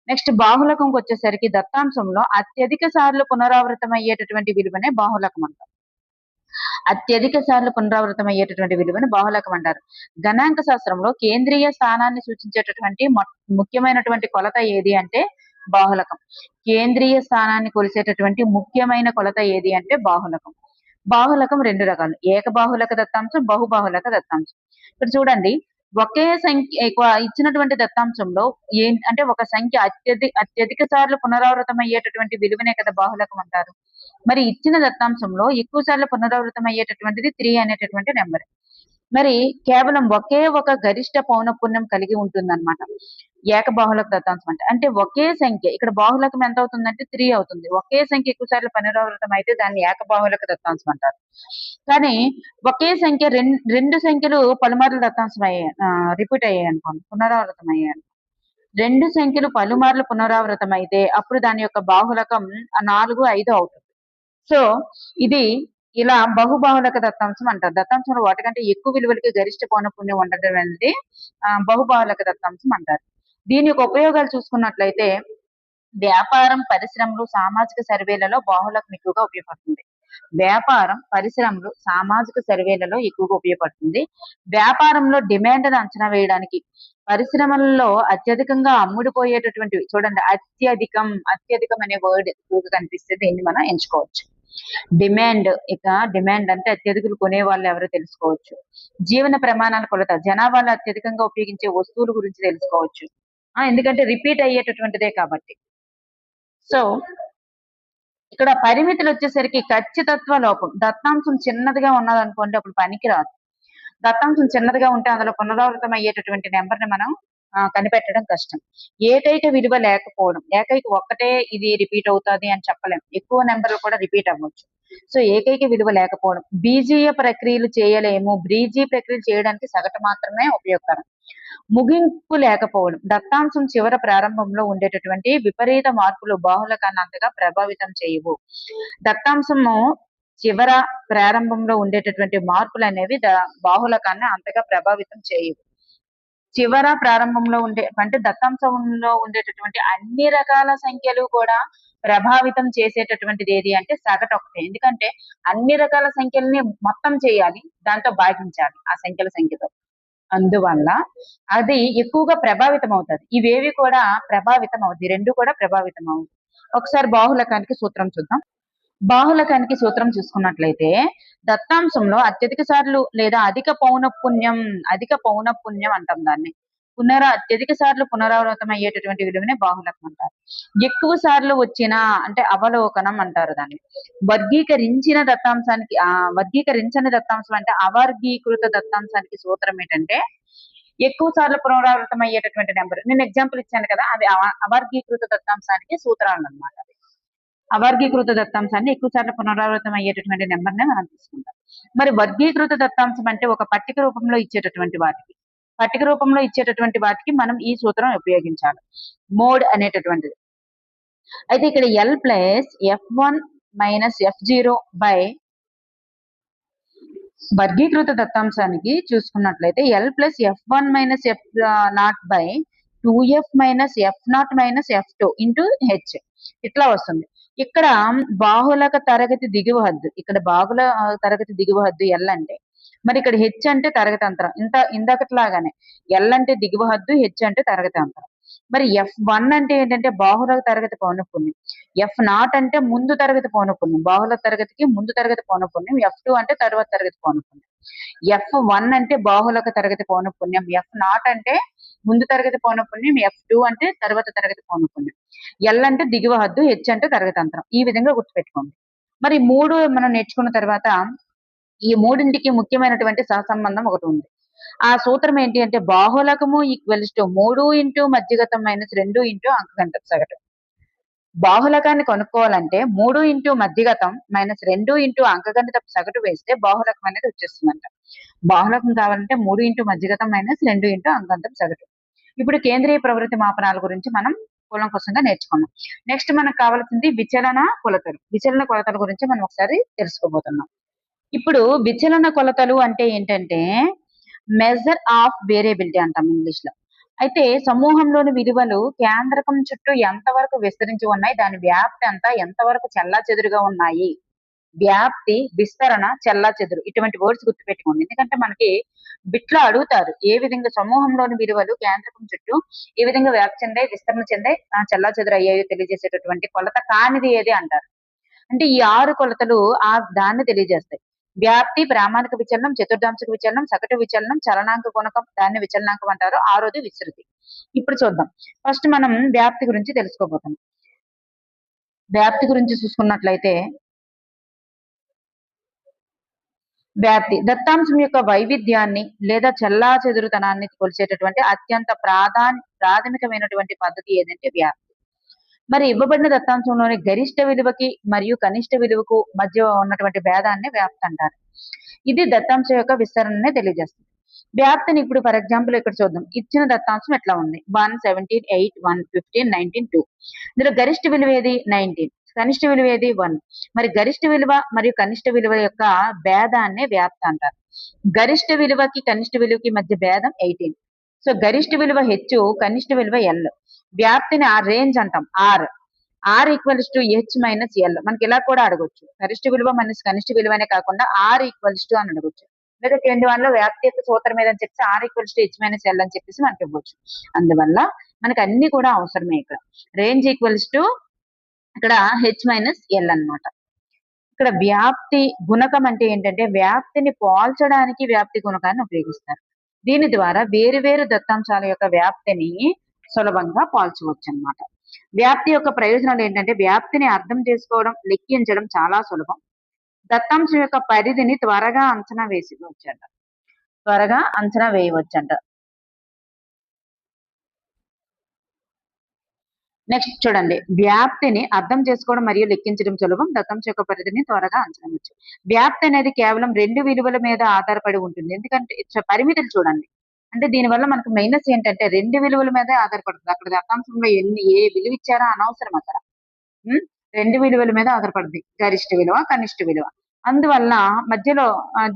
నెక్స్ట్ బాహుళకంకి వచ్చేసరికి దత్తాంశంలో అత్యధిక సార్లు పునరావృతం అయ్యేటటువంటి విలువనే బాహుళకం అంటారు. అత్యధిక సార్లు పునరావృతం అయ్యేటటువంటి విలువను బాహుళకం అంటారు. గణాంక శాస్త్రంలో కేంద్రీయ స్థానాన్ని సూచించేటటువంటి ముఖ్యమైనటువంటి కొలత ఏది అంటే బాహుళకం. కేంద్రీయ స్థానాన్ని కొలిసేటటువంటి ముఖ్యమైన కొలత ఏది అంటే బాహుళకం. బాహుళకం 2 రకాలు, ఏకబాహుళక దత్తాంశం, బహుబాహుళక దత్తాంశం. ఇక్కడ చూడండి, ఒకే సంఖ్య ఇచ్చినటువంటి దత్తాంశంలో అంటే ఒక సంఖ్య అత్యధిక సార్లు పునరావృతం అయ్యేటటువంటి విలువనే కదా బాహుళకం అంటారు. మరి ఇచ్చిన దత్తాంశంలో ఎక్కువ సార్లు పునరావృతం అయ్యేటటువంటిది 3 అనేటటువంటి నెంబర్. మరి కేవలం ఒకే ఒక గరిష్ట పౌనఃపున్యం కలిగి ఉంటుందన్నమాట ఏకబాహుళక దత్తాంశం అంటే ఒకే సంఖ్య. ఇక్కడ బాహుళకం ఎంత అవుతుందంటే 3 అవుతుంది. ఒకే సంఖ్య ఎక్కువ సార్లు పునరావృతం అయితే దాన్ని ఏకబాహుళక దత్తాంశం అంటారు. కానీ ఒకే సంఖ్య రెండు సంఖ్యలు పలుమార్లు దత్తాంశం అయ్యాయి, రిపీట్ అయ్యాయి అనుకోండి, పునరావృతం అయ్యాయి. 2 సంఖ్యలు పలుమార్లు పునరావృతం అయితే అప్పుడు దాని యొక్క బాహుళకం 4, 5 అవుతుంది. సో ఇది ఇలా బహుబాహుళక దత్తాంశం అంటారు. దత్తాంశంలో వాటికంటే ఎక్కువ విలువలకి గరిష్ట పౌనఃపున్యం ఉండడం అనేది బహుబాహుళక దత్తాంశం అంటారు. దీని యొక్క ఉపయోగాలు చూసుకున్నట్లయితే వ్యాపారం, పరిశ్రమలు, సామాజిక సర్వేలలో బాహుళకం ఎక్కువగా ఉపయోగపడుతుంది. వ్యాపారం, పరిశ్రమలు, సామాజిక సర్వేలలో ఎక్కువగా ఉపయోగపడుతుంది. వ్యాపారంలో డిమాండ్ అంచనా వేయడానికి, పరిశ్రమలలో అత్యధికంగా అమ్ముడుపోయేటటువంటి చూడండి అత్యధికం అనే వర్డ్ ఎక్కువగా కనిపిస్తే దీన్ని మనం ఎంచుకోవచ్చు. డిమాండ్ అంటే అత్యధికులు కొనే వాళ్ళు ఎవరో తెలుసుకోవచ్చు. జీవన ప్రమాణాల కొలత, జనాభాలో అత్యధికంగా ఉపయోగించే వస్తువుల గురించి తెలుసుకోవచ్చు. ఎందుకంటే రిపీట్ అయ్యేటటువంటిదే కాబట్టి. సో ఇక్కడ పరిమితులు వచ్చేసరికి ఖచ్చితత్వ లోపం. దత్తాంశం చిన్నదిగా ఉన్నదనుకోండి అప్పుడు పనికిరాదు. దత్తాంశం చిన్నదిగా ఉంటే అందులో పునరావృతం అయ్యేటటువంటి నెంబర్ని మనం కనిపెట్టడం కష్టం. ఏకైక విలువ లేకపోవడం, ఒక్కటే ఇది రిపీట్ అవుతుంది అని చెప్పలేం, ఎక్కువ నెంబర్లు కూడా రిపీట్ అవ్వచ్చు. సో ఏకైక విలువ లేకపోవడం. బీజీయ ప్రక్రియలు చేయలేము, బ్రీజీ ప్రక్రియలు చేయడానికి సగటు మాత్రమే ఉపయోగకరం. ముగింపు లేకపోవడం, దత్తాంశం చివర ప్రారంభంలో ఉండేటటువంటి విపరీత మార్పులు బాహుళకాన్ని అంతగా ప్రభావితం చేయవు. దత్తాంశము చివర ప్రారంభంలో ఉండేటటువంటి మార్పులు అనేవి బాహుళకాన్ని అంతగా ప్రభావితం చేయవు. చివర ప్రారంభంలో అంటే దత్తాంశంలో ఉండేటటువంటి అన్ని రకాల సంఖ్యలు కూడా ప్రభావితం చేసేటటువంటిది ఏది అంటే సగటు ఒకటే. ఎందుకంటే అన్ని రకాల సంఖ్యల్ని మొత్తం చేయాలి, దాంతో భాగించాలి ఆ సంఖ్యతో. అందువల్ల అది ఎక్కువగా ప్రభావితం అవుతుంది. ఇవేవి కూడా ప్రభావితం అవుతాయి, 2 కూడా ప్రభావితం అవుతాయి. ఒకసారి బాహుళకానికి సూత్రం చూద్దాం. బాహుళకానికి సూత్రం చూసుకున్నట్లయితే దత్తాంశంలో అత్యధిక సార్లు లేదా అధిక పౌనఃపున్యం అంటాం దాన్ని. అత్యధిక సార్లు పునరావృతం అయ్యేటటువంటి విలువనే బాహుళకం అంటారు. ఎక్కువ సార్లు వచ్చిన అంటే అవలోకనం అంటారు దాన్ని. వర్గీకరించిన దత్తాంశానికి వర్గీకరించని దత్తాంశం అంటే అవర్గీకృత దత్తాంశానికి సూత్రం ఏంటంటే ఎక్కువ సార్లు పునరావృతం అయ్యేటటువంటి నెంబర్. నేను ఎగ్జాంపుల్ ఇచ్చాను కదా, అవి అవర్గీకృత దత్తాంశానికి సూత్రాలు అన్నమాట. అవర్గీకృత దత్తాంశాన్ని ఎక్కువ సార్లు పునరావృతం అయ్యేటటువంటి నెంబర్నే మనం తీసుకుంటాం. మరి వర్గీకృత దత్తాంశం అంటే ఒక పట్టిక రూపంలో ఇచ్చేటటువంటి వాటికి మనం ఈ సూత్రం ఉపయోగించాలి, మోడ్ అనేటటువంటిది. అయితే ఇక్కడ L plus F1 minus F0 by వర్గీకృత దత్తాంశానికి చూసుకున్నట్లయితే L plus F1 minus F0 by 2F minus F0 minus F2 into H ఇట్లా వస్తుంది. ఇక్కడ బాహుళక తరగతి దిగువ హద్దు, ఎల్ అంటే, మరి ఇక్కడ హెచ్ అంటే తరగతి అంతరం. ఇందాకట్లాగానే ఎల్ అంటే దిగువ హద్దు, హెచ్ అంటే తరగతి అంతరం. మరి F1 అంటే ఏంటంటే బాహుళక తరగతి పౌనఃపున్యం, F0 అంటే ముందు తరగతి పౌనఃపున్యం, బాహుళక తరగతికి ముందు తరగతి పౌనఃపున్యం, F2 అంటే తరువాత తరగతి పౌనఃపున్యం. F1 అంటే బాహుళక తరగతి పౌనఃపున్యం, F0 అంటే ముందు తరగతి పౌనఃపున్యం, F2 అంటే తర్వాత తరగతి పౌనఃపున్యం, ఎల్ అంటే దిగువ హద్దు, హెచ్ అంటే తరగతి అంతరం. ఈ విధంగా గుర్తుపెట్టుకోండి. మరి మూడు మనం నేర్చుకున్న తర్వాత ఈ మూడింటికి ముఖ్యమైనటువంటి సహసంబంధం ఒకటి ఉంది. ఆ సూత్రం ఏంటి అంటే బాహుళకము ఈక్వల్స్ టు 3 ఇంటూ మధ్యగతం మైనస్ 2 ఇంటూ అంకగణిత సగటు. బాహుళకాన్ని కనుక్కోవాలంటే 3 ఇంటూ మధ్యగతం మైనస్ 2 ఇంటూ అంకగణిత సగటు వేస్తే బాహుళకం అనేది వచ్చేస్తుందంట. బాహుళకం కావాలంటే 3 ఇంటూ మధ్యగతం మైనస్ 2 ఇంటూ అంకగణిత సగటు. ఇప్పుడు కేంద్రీయ ప్రవృత్తి మాపనాల గురించి మనం కూలంకషంగా నేర్చుకున్నాం. నెక్స్ట్ మనకు కావాల్సింది విచలన కొలతల గురించి మనం ఒకసారి తెలుసుకోబోతున్నాం. ఇప్పుడు విచలన కొలతలు అంటే ఏంటంటే మెజర్ ఆఫ్ వేరియబిలిటీ అంటాం ఇంగ్లీష్ లో. అయితే సమూహంలోని విలువలు కేంద్రకం చుట్టూ ఎంతవరకు విస్తరించి ఉన్నాయి, దాని వ్యాప్తి అంతా ఎంతవరకు చెల్లాచెదురుగా ఉన్నాయి, వ్యాప్తి, విస్తరణ, చెల్లాచెదురు, ఇటువంటి వర్డ్స్ గుర్తుపెట్టుకోండి. ఎందుకంటే మనకి బిట్లో అడుగుతారు ఏ విధంగా సమూహంలోని విలువలు కేంద్రకం చుట్టూ ఏ విధంగా వ్యాప్తి చెందాయి, విస్తరణ చెందాయి, చెల్లాచెదురు అయ్యాయో తెలియజేసేటటువంటి కొలత కానిది ఏది అంటారు. అంటే ఈ 6 కొలతలు దాన్ని తెలియజేస్తాయి. వ్యాప్తి, ప్రామాణిక విచలనం, చతుర్థాంశక విచలనం, సగటు విచలనం, చలనాంక గుణకం, దాన్ని విచలనాంకం అంటారు. 6వది విస్తృతి. ఇప్పుడు చూద్దాం. ఫస్ట్ మనం వ్యాప్తి గురించి తెలుసుకోబోతున్నాం. వ్యాప్తి గురించి చూసుకున్నట్లయితే వ్యాప్తి దత్తాంశం యొక్క వైవిధ్యాన్ని లేదా చెల్లాచెదురుతనాన్ని కొలిచేటటువంటి అత్యంత ప్రాథమికమైనటువంటి పద్ధతి ఏదంటే వ్యాప్తి. మరి ఇవ్వబడిన దత్తాంశంలోని గరిష్ట విలువకి మరియు కనిష్ట విలువకు మధ్య ఉన్నటువంటి భేదాన్ని వ్యాప్తి అంటారు. ఇది దత్తాంశం యొక్క విస్తరణనే తెలియజేస్తుంది. వ్యాప్తిని ఇప్పుడు ఫర్ ఎగ్జాంపుల్ ఇక్కడ చూద్దాం. ఇచ్చిన దత్తాంశం ఎట్లా ఉంది, 1, 17, 8, 1, 15, 19, 2. ఇందులో గరిష్ట విలువ ఏది 19, కనిష్ట విలువ ఏది 1. మరి గరిష్ట విలువ మరియు కనిష్ట విలువ యొక్క భేదాన్ని వ్యాప్తి అంటారు. గరిష్ట విలువకి కనిష్ట విలువకి మధ్య భేదం 18. సో గరిష్ట విలువ హెచ్, కనిష్ట విలువ ఎల్. వ్యాప్తిని రేంజ్ అంటాం, R equals to H minus L. మనకి ఇలా కూడా అడగొచ్చు, గరిష్ట విలువ మైనస్ కనిష్ట విలువనే కాకుండా ఆర్ ఈక్వల్స్ టు అని అడగొచ్చు. లేదా 21 లో వ్యాప్తి యొక్క సూత్రం ఏదని చెప్పేసి R equals to H minus L అని చెప్పేసి మనకి ఇవ్వచ్చు. అందువల్ల మనకి అన్ని కూడా అవసరమే. ఇక్కడ రేంజ్ ఈక్వల్స్ టు ఇక్కడ హెచ్ మైనస్ ఎల్ అన్నమాట. ఇక్కడ వ్యాప్తి గుణకం అంటే ఏంటంటే వ్యాప్తిని పోల్చడానికి వ్యాప్తి గుణకాన్ని ఉపయోగిస్తారు. దీని ద్వారా వేరు వేరు దత్తాంశాల యొక్క వ్యాప్తిని సులభంగా పోల్చవచ్చు అన్నమాట. వ్యాప్తి యొక్క ప్రయోజనాలు ఏంటంటే వ్యాప్తిని అర్థం చేసుకోవడం, లెక్కించడం చాలా సులభం. దత్తాంశం యొక్క పరిధిని త్వరగా అంచనా వేయవచ్చంట. నెక్స్ట్ చూడండి, వ్యాప్తిని అర్థం చేసుకోవడం మరియు లెక్కించడం సులభం. దత్తాంశం యొక్క పరిధిని త్వరగా అంచనా వేయవచ్చు. వ్యాప్తి అనేది కేవలం 2 విలువల మీద ఆధారపడి ఉంటుంది. ఎందుకంటే పరిమితులు చూడండి, అంటే దీనివల్ల మనకు మైనస్ ఏంటంటే 2 విలువల మీదే ఆధారపడుతుంది. అక్కడ దత్తాంశంలో ఏ విలువ ఇచ్చారో అనవసరం అక్కడ. 2 విలువల మీద ఆధారపడుతుంది, గరిష్ట విలువ, కనిష్ట విలువ. అందువల్ల మధ్యలో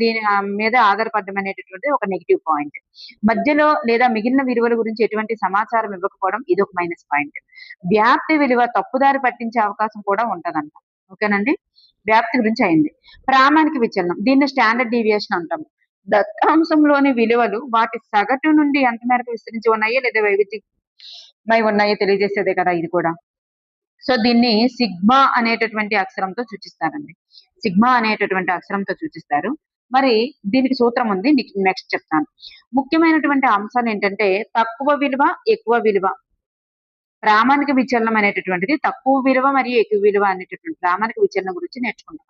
దీని మీద ఆధారపడడం అనేటటువంటి ఒక నెగిటివ్ పాయింట్. మధ్యలో లేదా మిగిలిన విలువల గురించి ఎటువంటి సమాచారం ఇవ్వకపోవడం ఇది ఒక మైనస్ పాయింట్. వ్యాప్తి విలువ తప్పుదారి పట్టించే అవకాశం కూడా ఉంటదంట. ఓకేనండి, వ్యాప్తి గురించి అయింది. ప్రామాణిక విచలనం, దీన్ని స్టాండర్డ్ డీవియేషన్ అంటాము. దత్తాంశంలోని విలువలు వాటి సగటు నుండి ఎంత మేరకు విస్తరించి ఉన్నాయో లేదా వైవిధ్యమై ఉన్నాయో తెలియజేసేదే కదా ఇది కూడా. సో దీన్ని సిగ్మా అనేటటువంటి అక్షరంతో సూచిస్తారండి. మరి దీనికి సూత్రం ఉంది, నెక్స్ట్ చెప్తాను. ముఖ్యమైనటువంటి అంశాలు ఏంటంటే తక్కువ విలువ, ఎక్కువ విలువ, ప్రామాణిక విచలనం అనేటటువంటిది తక్కువ విలువ మరియు ఎక్కువ విలువ అనేటటువంటి ప్రామాణిక విచలనం గురించి నేర్చుకుంటాం.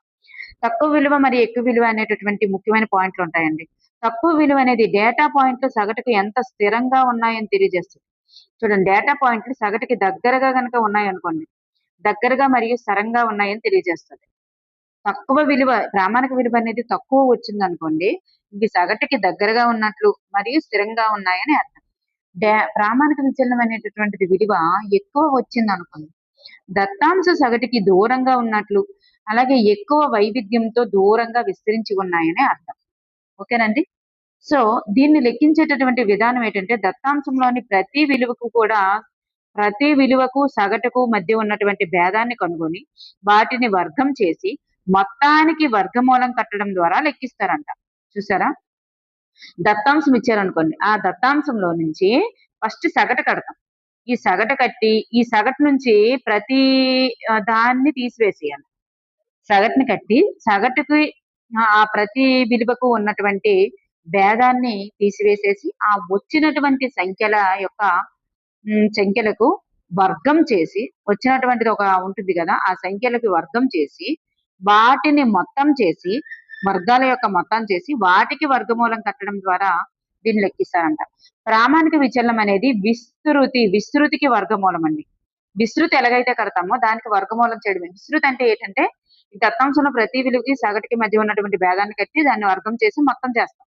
తక్కువ విలువ మరియు ఎక్కువ విలువ అనేటటువంటి ముఖ్యమైన పాయింట్లు ఉంటాయండి. తక్కువ విలువ అనేది డేటా పాయింట్లు సగటుకు ఎంత స్థిరంగా ఉన్నాయని తెలియజేస్తుంది. చూడండి, డేటా పాయింట్లు సగటుకి దగ్గరగా కనుక ఉన్నాయనుకోండి, దగ్గరగా మరియు స్థిరంగా ఉన్నాయని తెలియజేస్తుంది. తక్కువ విలువ, ప్రామాణిక విలువ అనేది తక్కువ వచ్చిందనుకోండి, ఇవి సగటుకి దగ్గరగా ఉన్నట్లు మరియు స్థిరంగా ఉన్నాయని అర్థం. ప్రామాణిక విచలనం అనేటటువంటిది విలువ ఎక్కువ వచ్చిందనుకోండి, దత్తాంశ సగటుకి దూరంగా ఉన్నట్లు, అలాగే ఎక్కువ వైవిధ్యంతో దూరంగా విస్తరించి ఉన్నాయని అర్థం. ఓకేనండి. సో దీన్ని లెక్కించేటటువంటి విధానం ఏంటంటే దత్తాంశంలోని ప్రతి విలువకు సగటుకు మధ్య ఉన్నటువంటి భేదాన్ని కనుగొని వాటిని వర్గం చేసి మొత్తానికి వర్గమూలం కట్టడం ద్వారా లెక్కిస్తారంట. చూసారా, దత్తాంశం ఇచ్చారనుకోండి, ఆ దత్తాంశంలో నుంచి ఫస్ట్ సగటు కడతాం. ఈ సగటు కట్టి ఈ సగటు నుంచి ప్రతి దాన్ని తీసివేసేయాలి. సగటుని కట్టి సగటుకి ఆ ప్రతి విలువకు ఉన్నటువంటి భేదాన్ని తీసివేసేసి ఆ వచ్చినటువంటి సంఖ్యలకు వర్గం చేసి, వచ్చినటువంటిది ఒక ఉంటుంది కదా, ఆ సంఖ్యలకు వర్గం చేసి వాటిని మొత్తం చేసి, వర్గాల యొక్క మొత్తం చేసి వాటికి వర్గమూలం కట్టడం ద్వారా దీన్ని లెక్కిస్తారంట. ప్రామాణిక విచలనం అనేది విస్తృతికి వర్గమూలం అండి. విస్తృతి ఎలాగైతే కడతామో దానికి వర్గమూలం చేయడమే. విస్తృతి అంటే ఏంటంటే దత్తాంశంలో ప్రతి విలువకి సగటుకి మధ్య ఉన్నటువంటి భేదాన్ని కట్టి దాన్ని వర్గం చేసి మొత్తం చేస్తాం.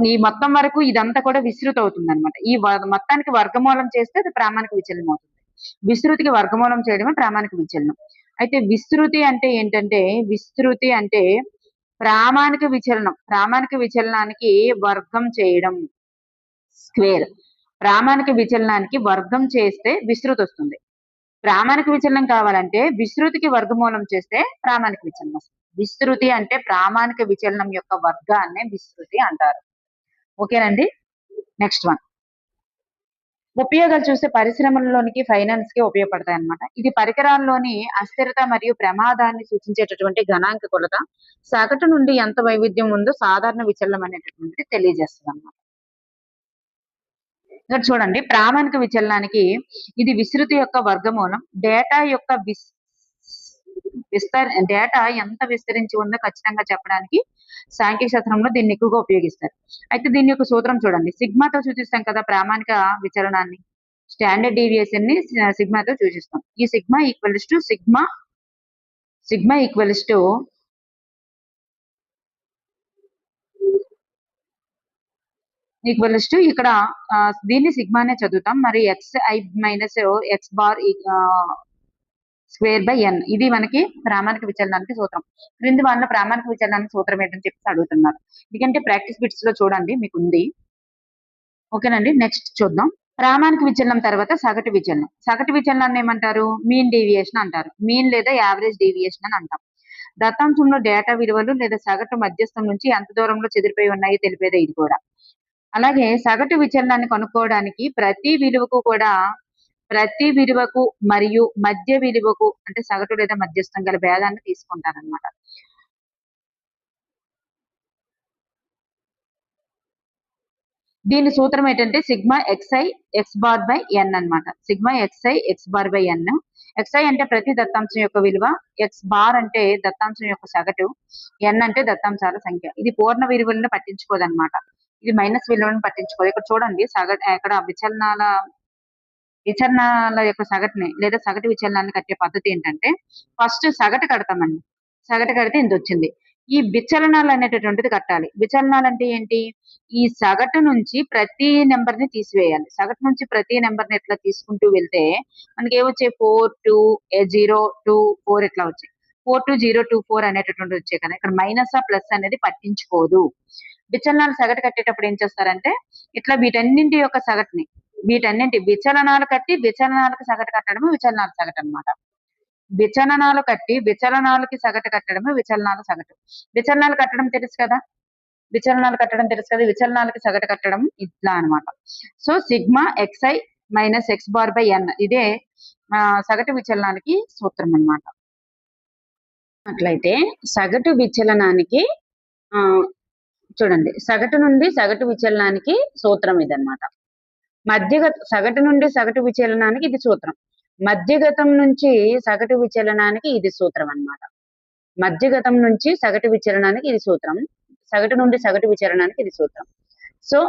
ఈ మొత్తం వరకు ఇదంతా కూడా విస్తృతి అవుతుంది అనమాట. ఈ మొత్తానికి వర్గమూలం చేస్తే అది ప్రామాణిక విచలనం అవుతుంది. విస్తృతికి వర్గమూలం చేయడమే ప్రామాణిక విచలనం. అయితే విస్తృతి అంటే ఏంటంటే, విస్తృతి అంటే ప్రామాణిక విచలనానికి వర్గం చేయడం, స్క్వేర్. ప్రామాణిక విచలనానికి వర్గం చేస్తే విస్తృతి వస్తుంది. ప్రామాణిక విచలనం కావాలంటే విస్తృతికి వర్గమూలం చేస్తే ప్రామాణిక విచలనం వస్తుంది. విస్తృతి అంటే ప్రామాణిక విచలనం యొక్క వర్గాన్ని విస్తృతి అంటారు. ఓకేనండి. నెక్స్ట్ వన్, ఉపయోగాలు చూస్తే పరిశ్రమలలోనికి, ఫైనాన్స్ కి ఉపయోగపడతాయి అన్నమాట. ఇది పరికరాల్లోని అస్థిరత మరియు ప్రమాదాన్ని సూచించేటటువంటి గణాంక కొలత. సగటు నుండి ఎంత వైవిధ్యం ఉందో సాధారణ విచలనం అనేటటువంటిది తెలియజేస్తుంది అన్నమాట. ఇక్కడ చూడండి, ప్రామాణిక విచలనానికి ఇది విస్తృతి యొక్క వర్గమూలం. డేటా ఎంత విస్తరించి ఉందో ఖచ్చితంగా చెప్పడానికి సాంఖ్యక శాస్త్రంలో దీన్ని ఎక్కువగా ఉపయోగిస్తారు. అయితే దీని యొక్క సూత్రం చూడండి, సిగ్మాతో సూచిస్తాం కదా ప్రామాణిక విచలనాన్ని. స్టాండర్డ్ డీవియేషన్ ని సిగ్మాతో సూచిస్తాం. ఈ సిగ్మా ఈక్వల్స్ టు ఇక్కడ దీన్ని సిగ్మానే చదువుతాం. మరి xi minus x bar square by n, ఇది మనకి ప్రామాణిక విచలనానికి సూత్రం. క్రింది వాళ్ళ ప్రామాణిక విచలనానికి సూత్రం ఏంటని చెప్పి అడుగుతున్నారు. ఎందుకంటే ప్రాక్టీస్ బిట్స్ లో చూడండి మీకు ఉంది. ఓకేనండి. నెక్స్ట్ చూద్దాం. ప్రామాణిక విచలనం తర్వాత సగటు విచలనం. సగటు విచలనాన్ని ఏమంటారు? మీన్ డీవియేషన్ అంటారు. మీన్ లేదా యావరేజ్ డీవియేషన్ అని అంటాం. దత్తాంశంలో డేటా విలువలు లేదా సగటు మధ్యస్థం నుంచి ఎంత దూరంలో చెదిరిపోయి ఉన్నాయో తెలిపేదే ఇది కూడా. అలాగే సగటు విచలనాన్ని కనుక్కోవడానికి ప్రతి విలువకు మరియు మధ్య విలువకు, అంటే సగటు లేదా మధ్యస్థం గల భేదాన్ని తీసుకుంటారనమాట. దీని సూత్రం ఏంటంటే sigma xi x bar by n అనమాట. Sigma xi x bar by n. xi అంటే ప్రతి దత్తాంశం యొక్క విలువ, x బార్ అంటే దత్తాంశం యొక్క సగటు, n అంటే దత్తాంశాల సంఖ్య. ఇది పూర్ణ విలువలను పట్టించుకోదన్నమాట. ఇది మైనస్ విలువలను పట్టించుకోదు. ఇక్కడ చూడండి, ఇక్కడ విచలనాల యొక్క సగటుని లేదా సగటు విచలనాన్ని కట్టే పద్ధతి ఏంటంటే ఫస్ట్ సగటు కడతామండి. సగటు కడితే ఇంత వచ్చింది. ఈ విచలనాలు అనేటటువంటిది కట్టాలి. విచలనాలు అంటే ఏంటి? ఈ సగటు నుంచి ప్రతి నెంబర్ ని తీసివేయాలి. సగటు నుంచి ప్రతి నెంబర్ ని ఎట్లా తీసుకుంటూ వెళ్తే మనకి ఏమొచ్చాయి? 4 2 0 2 4 ఇట్లా వచ్చాయి. 4 2 0 2 4 అనేటటువంటి వచ్చాయి కదా. ఇక్కడ మైనస్ ఆ ప్లస్ అనేది పట్టించుకోదు. విచలనాలు సగటు కట్టేటప్పుడు ఏం చేస్తారంటే ఇట్లా వీటన్నింటి యొక్క సగటుని, విచలనాలు కట్టి విచలనాలకు సగటు కట్టడమే విచలనాల సగటు అనమాట. విచలనాలు కట్టి విచలనాలకి సగటు కట్టడమే విచలనాల సగటు. విచలనాలు కట్టడం తెలుసు కదా, విచలనాలకి సగటు కట్టడం ఇట్లా అనమాట. So sigma xi minus x bar by n, ఇదే సగటు విచలనానికి సూత్రం అనమాట. అట్లయితే సగటు విచలనానికి ఆ చూడండి, సగటు నుండి సగటు విచలనానికి సూత్రం ఇదన్నమాట. సగటు నుండి సగటు విచలనానికి ఇది సూత్రం. మధ్యగతం నుంచి సగటు విచలనానికి ఇది సూత్రం అన్నమాట. మధ్యగతం నుంచి సగటు విచలనానికి ఇది సూత్రం. సగటు నుండి సగటు విచలనానికి ఇది సూత్రం. సో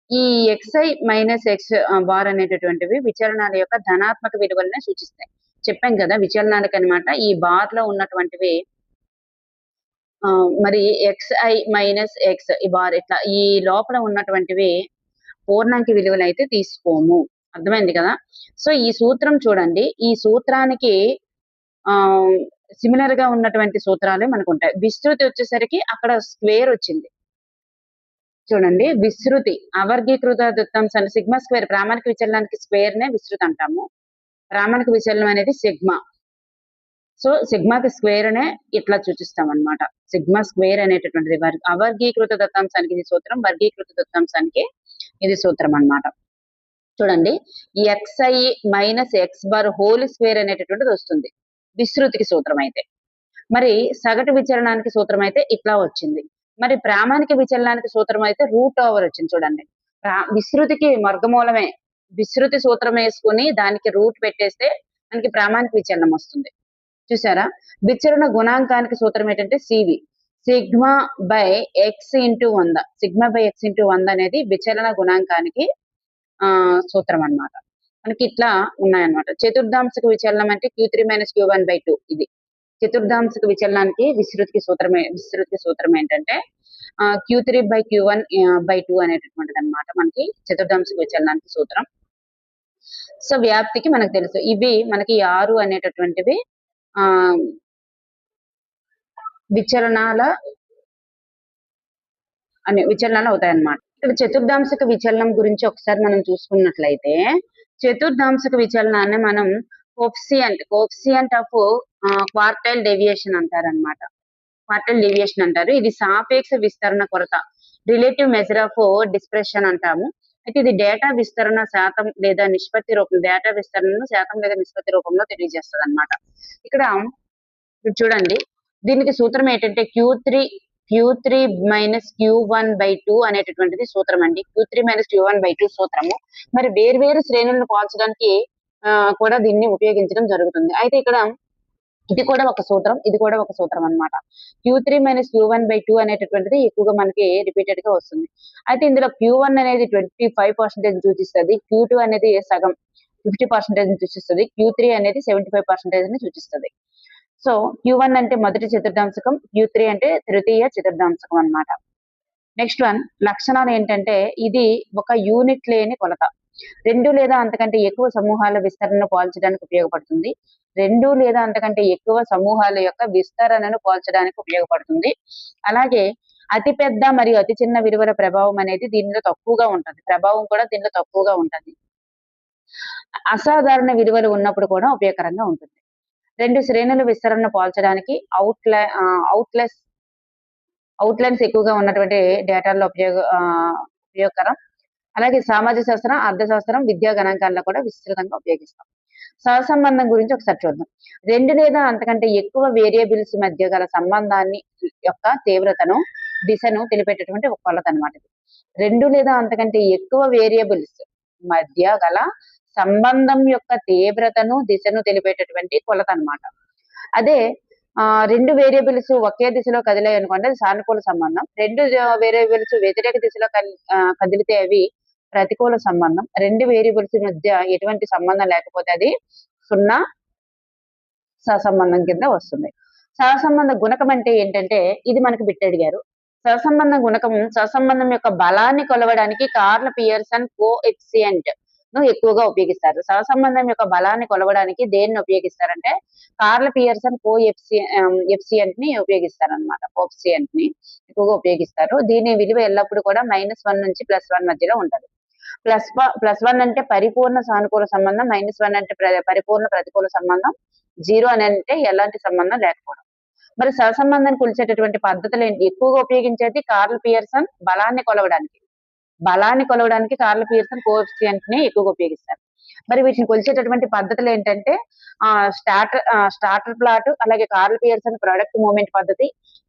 ఈ xi మైనస్ ఎక్స్ బార్ అనేటటువంటివి విచలనాల యొక్క ధనాత్మక విలువలనే సూచిస్తాయి. చెప్పాం కదా విచలనానికి అనమాట. ఈ బార్ లో ఉన్నటువంటివి మరి xi మైనస్ ఎక్స్ ఈ బార్ ఇట్లా ఈ లోపల ఉన్నటువంటివి పూర్ణాంక విలువలు అయితే తీసుకోము. అర్థమైంది కదా. సో ఈ సూత్రం చూడండి, ఈ సూత్రానికి సిమిలర్ గా ఉన్నటువంటి సూత్రాలు మనకు ఉంటాయి. విస్తృతి వచ్చేసరికి అక్కడ స్క్వేర్ వచ్చింది చూడండి. విస్తృతి అవర్గీకృత దత్తాంశాన్ని సిగ్మా స్క్వేర్, ప్రామాణిక విచలనానికి స్క్వేర్ నే విస్తృతి అంటాము. ప్రామాణిక విచలనం అనేది సిగ్మా. సో సిగ్మాకి స్క్వేర్ అనే ఇట్లా సూచిస్తాం అనమాట. సిగ్మా స్క్వేర్ అనేటటువంటిది అవర్గీకృత దత్తాంశానికి ఇది సూత్రం, వర్గీకృత దత్తాంశానికి ఇది సూత్రం అన్నమాట. చూడండి, xi minus X bar whole square అనేటటువంటిది వస్తుంది విస్తృతికి సూత్రం అయితే. మరి సగటు విచలనానికి సూత్రం అయితే ఇట్లా వచ్చింది. మరి ప్రామాణిక విచలనానికి సూత్రం అయితే రూట్ ఓవర్ వచ్చింది చూడండి. విస్తృతికి వర్గమూలమే, విస్తృతి సూత్రం వేసుకుని దానికి రూట్ పెట్టేస్తే మనకి ప్రామాణిక విచలనం వస్తుంది. చూసారా. విచలన గుణాంకానికి సూత్రం ఏంటంటే CV, sigma by x into 100. Sigma by x into 100 అనేది విచలన గుణాంకానికి సూత్రం అన్నమాట. మనకి ఇట్లా ఉన్నాయన్నమాట. చతుర్థాంశక విచలనం అంటే Q3 మైనస్ Q1/2. ఇది చతుర్థాంశక విచలనానికి విస్తృతికి సూత్రం ఏంటంటే Q3/Q1/2 అనేటటువంటిది అనమాట మనకి చతుర్థాంశక విచలనానికి సూత్రం. సో వ్యాప్తికి మనకు తెలుసు. ఇవి మనకి 6 అనేటటువంటివి విచలనాలు అవుతాయి అన్నమాట. ఇక్కడ చతుర్థాంశక విచలనం గురించి ఒకసారి మనం చూసుకున్నట్లయితే, చతుర్థాంశక విచలనాన్ని మనం కోఎఫిషియంట్ ఆఫ్ క్వార్టైల్ డేవియేషన్ అంటారనమాట. క్వార్టైల్ డేవియేషన్ అంటారు. ఇది సాపేక్ష విస్తరణ కొరత, రిలేటివ్ మెజర్ ఆఫ్ డిస్ప్రెషన్ అంటాము. అయితే ఇది డేటా విస్తరణ శాతం లేదా నిష్పత్తి రూపం, డేటా విస్తరణను శాతం లేదా నిష్పత్తి రూపంలో తెలియజేస్తుంది అనమాట. ఇక్కడ చూడండి, దీనికి సూత్రం ఏంటంటే Q3 మైనస్ Q1/2 అనేటటువంటిది సూత్రం అండి. Q3 మైనస్ Q1/2 సూత్రము. మరి వేర్వేరు శ్రేణులను పోల్చడానికి కూడా దీన్ని ఉపయోగించడం జరుగుతుంది. అయితే ఇక్కడ ఇది కూడా ఒక సూత్రం, ఇది కూడా ఒక సూత్రం అన్నమాట. Q3 మైనస్ Q1/2 అనేటటువంటిది ఎక్కువగా మనకి రిపీటెడ్ గా వస్తుంది. అయితే ఇందులో Q1 అనేది 25% సూచిస్తుంది, Q2 అనేది సగం 50% సూచిస్తుంది, Q3 అనేది 75% సూచిస్తుంది. సో Q1 అంటే మొదటి చతుర్థాంశకం, Q3 అంటే తృతీయ చతుర్థాంశకం అన్నమాట. నెక్స్ట్ వన్ లక్షణాలు ఏంటంటే, ఇది ఒక యూనిట్ లేని కొలత. 2 లేదా అంతకంటే ఎక్కువ సమూహాల విస్తరణను పోల్చడానికి ఉపయోగపడుతుంది. 2 లేదా అంతకంటే ఎక్కువ సమూహాల యొక్క విస్తరణను పోల్చడానికి ఉపయోగపడుతుంది. అలాగే అతిపెద్ద మరియు అతి చిన్న విలువల ప్రభావం అనేది దీనిలో తక్కువగా ఉంటుంది. ప్రభావం కూడా దీనిలో తక్కువగా ఉంటుంది. అసాధారణ విలువలు ఉన్నప్పుడు కూడా ఉపయోగకరంగా ఉంటుంది. 2 శ్రేణుల విస్తరణను పోల్చడానికి అవుట్లైన్స్ ఎక్కువగా ఉన్నటువంటి డేటాల్లో ఉపయోగకరం. అలాగే సామాజిక శాస్త్రం, అర్థశాస్త్రం, విద్యా గణాంకాల్లో కూడా విస్తృతంగా ఉపయోగిస్తాం. సహసంబంధం గురించి ఒకసారి చూద్దాం. 2 లేదా అంతకంటే ఎక్కువ వేరియబుల్స్ మధ్య గల సంబంధాన్ని యొక్క తీవ్రతను, దిశను తెలిపేటటువంటి ఒక కొలత అన్నమాట. 2 లేదా అంతకంటే ఎక్కువ వేరియబుల్స్ మధ్య గల సంబంధం యొక్క తీవ్రతను, దిశను తెలిపేటటువంటి కొలత అన్నమాట. అదే 2 వేరియబుల్స్ ఒకే దిశలో కదిలాయి అనుకోండి, అది సానుకూల సంబంధం. 2 వేరియబుల్స్ వ్యతిరేక దిశలో కదిలితే అవి ప్రతికూల సంబంధం. 2 వేరియబుల్స్ మధ్య ఎటువంటి సంబంధం లేకపోతే అది 0 సహసంబంధం కింద వస్తుంది. సహసంబంధ గుణకం అంటే ఏంటంటే, ఇది మనకు బిట్ అడిగారు. సహసంబంధ గుణకం సహసంబంధం యొక్క బలాన్ని కొలవడానికి కార్ల్ పియర్సన్ కోఎఫిషియంట్ ను ఎక్కువగా ఉపయోగిస్తారు. సహసంబంధం యొక్క బలాన్ని కొలవడానికి దేన్ని ఉపయోగిస్తారంటే కార్ల్ పియర్సన్ కోఎఫిషియంట్ ని ఉపయోగిస్తారన్నమాట. కోఎఫిషియంట్ ని ఎక్కువగా ఉపయోగిస్తారు. దీని విలువ ఎల్లప్పుడూ కూడా -1 నుంచి +1 మధ్యలో ఉంటది. +1 అంటే పరిపూర్ణ సానుకూల సంబంధం, -1 అంటే పరిపూర్ణ ప్రతికూల సంబంధం, 0 అని అంటే ఎలాంటి సంబంధం లేకపోవడం. మరి సహసంబంధాన్ని కొలిచేటటువంటి పద్ధతులు ఏంటి? ఎక్కువగా ఉపయోగించేది కార్ల్ పియర్సన్ బలాన్ని కొలవడానికి కార్ల్ పియర్సన్ కోఎఫిషియంట్ ని ఎక్కువగా ఉపయోగిస్తారు. మరి వీటిని కొలిచేటటువంటి పద్ధతులు ఏంటంటే స్టార్టర్ ప్లాట్, అలాగే కార్ల్ పియర్సన్ ప్రొడక్ట్ మూవ్మెంట్ పద్ధతి,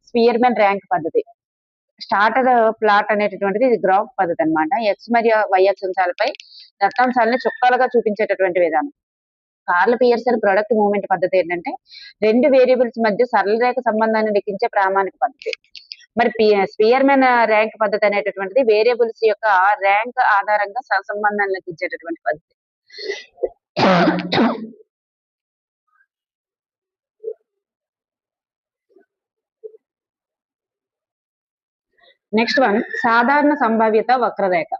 స్పియర్మన్ ర్యాంక్ పద్ధతి. స్టార్టర్ ప్లాట్ అనేటటువంటిది ఇది గ్రాఫ్ పద్ధతి అన్నమాట. ఎక్స్ మరియు వై అక్షాంశాలపై దత్తాంశాలను చుక్కలుగా చూపించేటటువంటి విధానం. కార్ల్ పియర్సన్ ప్రొడక్ట్ మూవ్మెంట్ పద్ధతి ఏంటంటే రెండు వేరియబుల్స్ మధ్య సరళ రేఖ సంబంధాన్ని లెక్కించే ప్రామాణిక పద్ధతి. మరి స్పియర్మన్ ర్యాంక్ పద్ధతి అనేటటువంటిది వేరియబుల్స్ యొక్క ర్యాంక్ ఆధారంగా సహసంబంధాన్ని లెక్కించేటటువంటి పద్ధతి. నెక్స్ట్ వన్, సాధారణ సంభావ్యత వక్రరేఖ.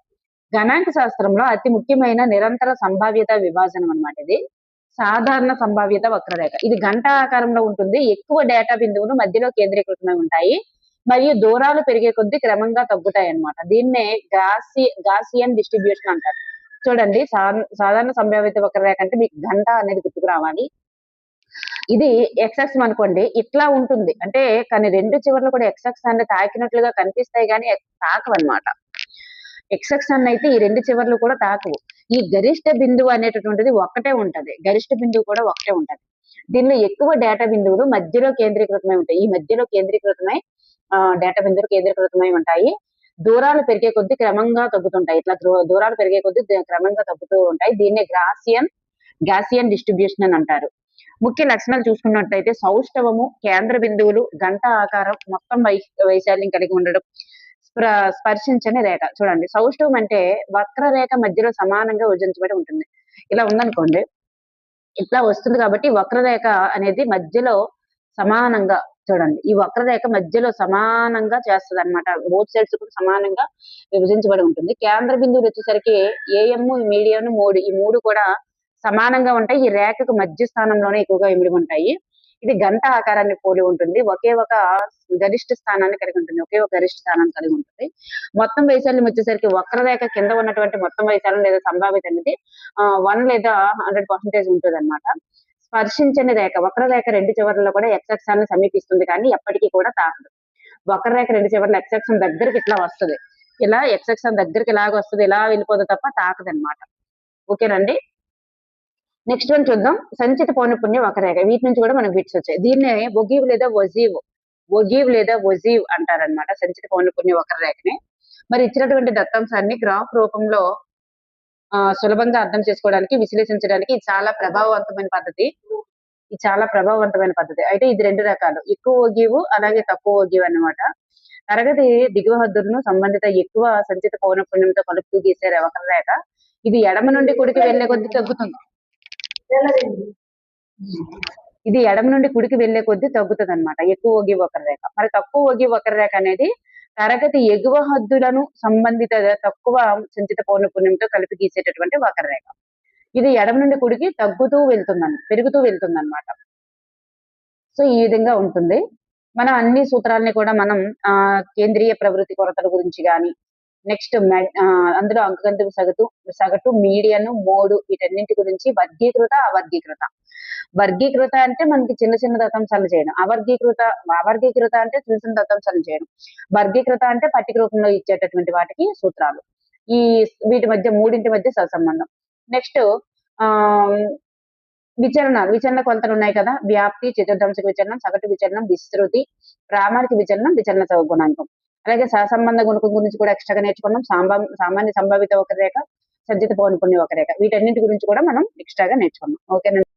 గణాంక శాస్త్రంలో అతి ముఖ్యమైన నిరంతర సంభావ్యత విభాజనం అన్నమాట ఇది. సాధారణ సంభావ్యత వక్రరేఖ ఇది గంట ఆకారంలో ఉంటుంది. ఎక్కువ డేటా బిందువులు మధ్యలో కేంద్రీకృతమై ఉంటాయి మరియు దూరాలు పెరిగే కొద్దీ క్రమంగా తగ్గుతాయి అన్నమాట. దీన్నే గాసియన్ డిస్ట్రిబ్యూషన్ అంటారు. చూడండి, సాధారణ సంభావ్యత వక్రరేఖ అంటే మీకు గంట అనేది గుర్తుకు రావాలి. ఇది ఎక్సెక్స్ అనుకోండి, ఇట్లా ఉంటుంది అంటే, కానీ రెండు చివర్లు కూడా ఎక్సెక్స్ అంటే తాకినట్లుగా కనిపిస్తాయి కానీ తాకవన్నమాట. ఎక్సెక్స్ అన్న అయితే ఈ రెండు చివర్లు కూడా తాకవు. ఈ గరిష్ట బిందువు అనేటటువంటిది ఒక్కటే ఉంటది. గరిష్ట బిందువు కూడా ఒకటే ఉంటది. దీనిలో ఎక్కువ డేటా బిందువులు మధ్యలో కేంద్రీకృతమై ఉంటాయి. ఈ మధ్యలో కేంద్రీకృతమై డేటా బిందువులు కేంద్రీకృతమై ఉంటాయి. దూరాలు పెరిగే కొద్దీ క్రమంగా తగ్గుతుంటాయి. ఇట్లా దూరాలు పెరిగే కొద్దీ క్రమంగా తగ్గుతూ ఉంటాయి. దీన్నే గాసియన్ డిస్ట్రిబ్యూషన్ అని అంటారు. ముఖ్య లక్షణాలు చూసుకున్నట్లయితే సౌష్ఠవము, కేంద్ర బిందువులు, గంట ఆకారం, మొత్తం వైశాల్యం కలిగి ఉండడం, స్పర్శించని రేఖ. చూడండి, సౌష్ఠవం అంటే వక్రరేఖ మధ్యలో సమానంగా విభజించబడి ఉంటుంది. ఇలా ఉందనుకోండి, ఇట్లా వస్తుంది కాబట్టి వక్రరేఖ అనేది మధ్యలో సమానంగా, చూడండి ఈ వక్రరేఖ మధ్యలో సమానంగా చేస్తుంది అనమాట. బోత్ సైడ్స్ కూడా సమానంగా విభజించబడి ఉంటుంది. కేంద్ర బిందువులు వచ్చేసరికి ఏఎం, మీడియం, మోడ్ ఈ మూడు కూడా సమానంగా ఉంటాయి. ఈ రేఖకు మధ్య స్థానంలోనే ఎక్కువగా ఇమిడి ఉంటాయి. ఇది గంట ఆకారాన్ని పోలి ఉంటుంది. ఒకే ఒక గరిష్ట స్థానాన్ని కలిగి ఉంటుంది. ఒకే ఒక గరిష్ట స్థానాన్ని కలిగి ఉంటుంది. మొత్తం వైశాల్యం వచ్చేసరికి వక్రరేఖ కింద ఉన్నటువంటి మొత్తం వైశాల్యం లేదా సంభావ్యత అనేది 1 లేదా 100% ఉంటుంది అనమాట. స్పర్శించని రేఖ, వక్రరేఖ రెండు చివర్లలో కూడా ఎక్సెక్సాన్ని సమీపిస్తుంది కానీ ఎప్పటికీ కూడా తాకదు. వక్రరేఖ రెండు చివర్ల ఎక్సెక్షన్ దగ్గరికి ఇట్లా వస్తుంది. ఇలా ఎక్సెక్షన్ దగ్గరికి ఇలాగ వస్తుంది, ఇలా వెళ్ళిపోదు తప్ప తాకదు అనమాట. ఓకేనండి. నెక్స్ట్ వన్ చూద్దాం, సంచిత పౌనఃపున్య వక్రరేఖ. వీటి నుంచి కూడా మనకు బిట్స్ వచ్చాయి. దీన్నే ఒగీవ్ లేదా వజీవ్ అంటారనమాట, సంచిత పౌనఃపున్య వక్రరేఖని. మరి ఇచ్చినటువంటి దత్తాంశాన్ని గ్రాఫ్ రూపంలో సులభంగా అర్థం చేసుకోవడానికి, విశ్లేషించడానికి ఇది చాలా ప్రభావవంతమైన పద్ధతి. అయితే ఇది రెండు రకాలు, ఎక్కువ ఒగీవ్ అలాగే తక్కువ ఒగీవ్ అన్నమాట. తరగతి దిగువ హద్దులను సంబంధిత ఎక్కువ సంచిత పౌనఃపున్యంతో కలుపుతూ గీసే వక్రరేఖ. ఇది ఎడమ నుండి కుడికి వెళ్లే కొద్దీ తగ్గుతుంది. అనమాట, ఎక్కువ ఒగి వక్రరేఖ. మరి తక్కువ ఒగి వక్రరేఖ అనేది తరగతి ఎగువ హద్దులను సంబంధిత తక్కువ సంచిత పౌనఃపున్యంతో కలిపి గీసేటటువంటి వక్రరేఖ. ఇది ఎడమ నుండి కుడికి పెరుగుతూ వెళ్తుంది అనమాట. సో ఈ విధంగా ఉంటుంది. మనం అన్ని సూత్రాలని కూడా మనం కేంద్రీయ ప్రవృత్తి కొరతల గురించి కానీ, నెక్స్ట్ అందులో అంకగణిత సగటు, మీడియన్, మోడు వీటన్నింటి గురించి వర్గీకృత అంటే మనకి చిన్న దత్తాంశాలు చేయడం, అవర్గీకృత అంటే చిన్న దత్తాంశాలు చేయడం, వర్గీకృత అంటే పట్టిక రూపంలో ఇచ్చేటటువంటి వాటికి సూత్రాలు. వీటి మధ్య మూడింటి మధ్య సహసంబంధం. నెక్స్ట్ విచరణ కొలతలు ఉన్నాయి కదా, వ్యాప్తి, చతుర్థాంశక విచరణం, సగటు విచరణం, విస్తృతి, ప్రామాణిక విచరణం, విచరణ గుణాంకం. అలాగే సహసంబంధ గుణకం గురించి కూడా ఎక్స్ట్రాగా నేర్చుకున్నాం. సామాన్య సంభావిత వక్రరేఖ, సంచిత పౌనఃపున్య వక్రరేఖ వీటన్నింటి గురించి కూడా మనం ఎక్స్ట్రాగా నేర్చుకున్నాం. ఓకేనండి.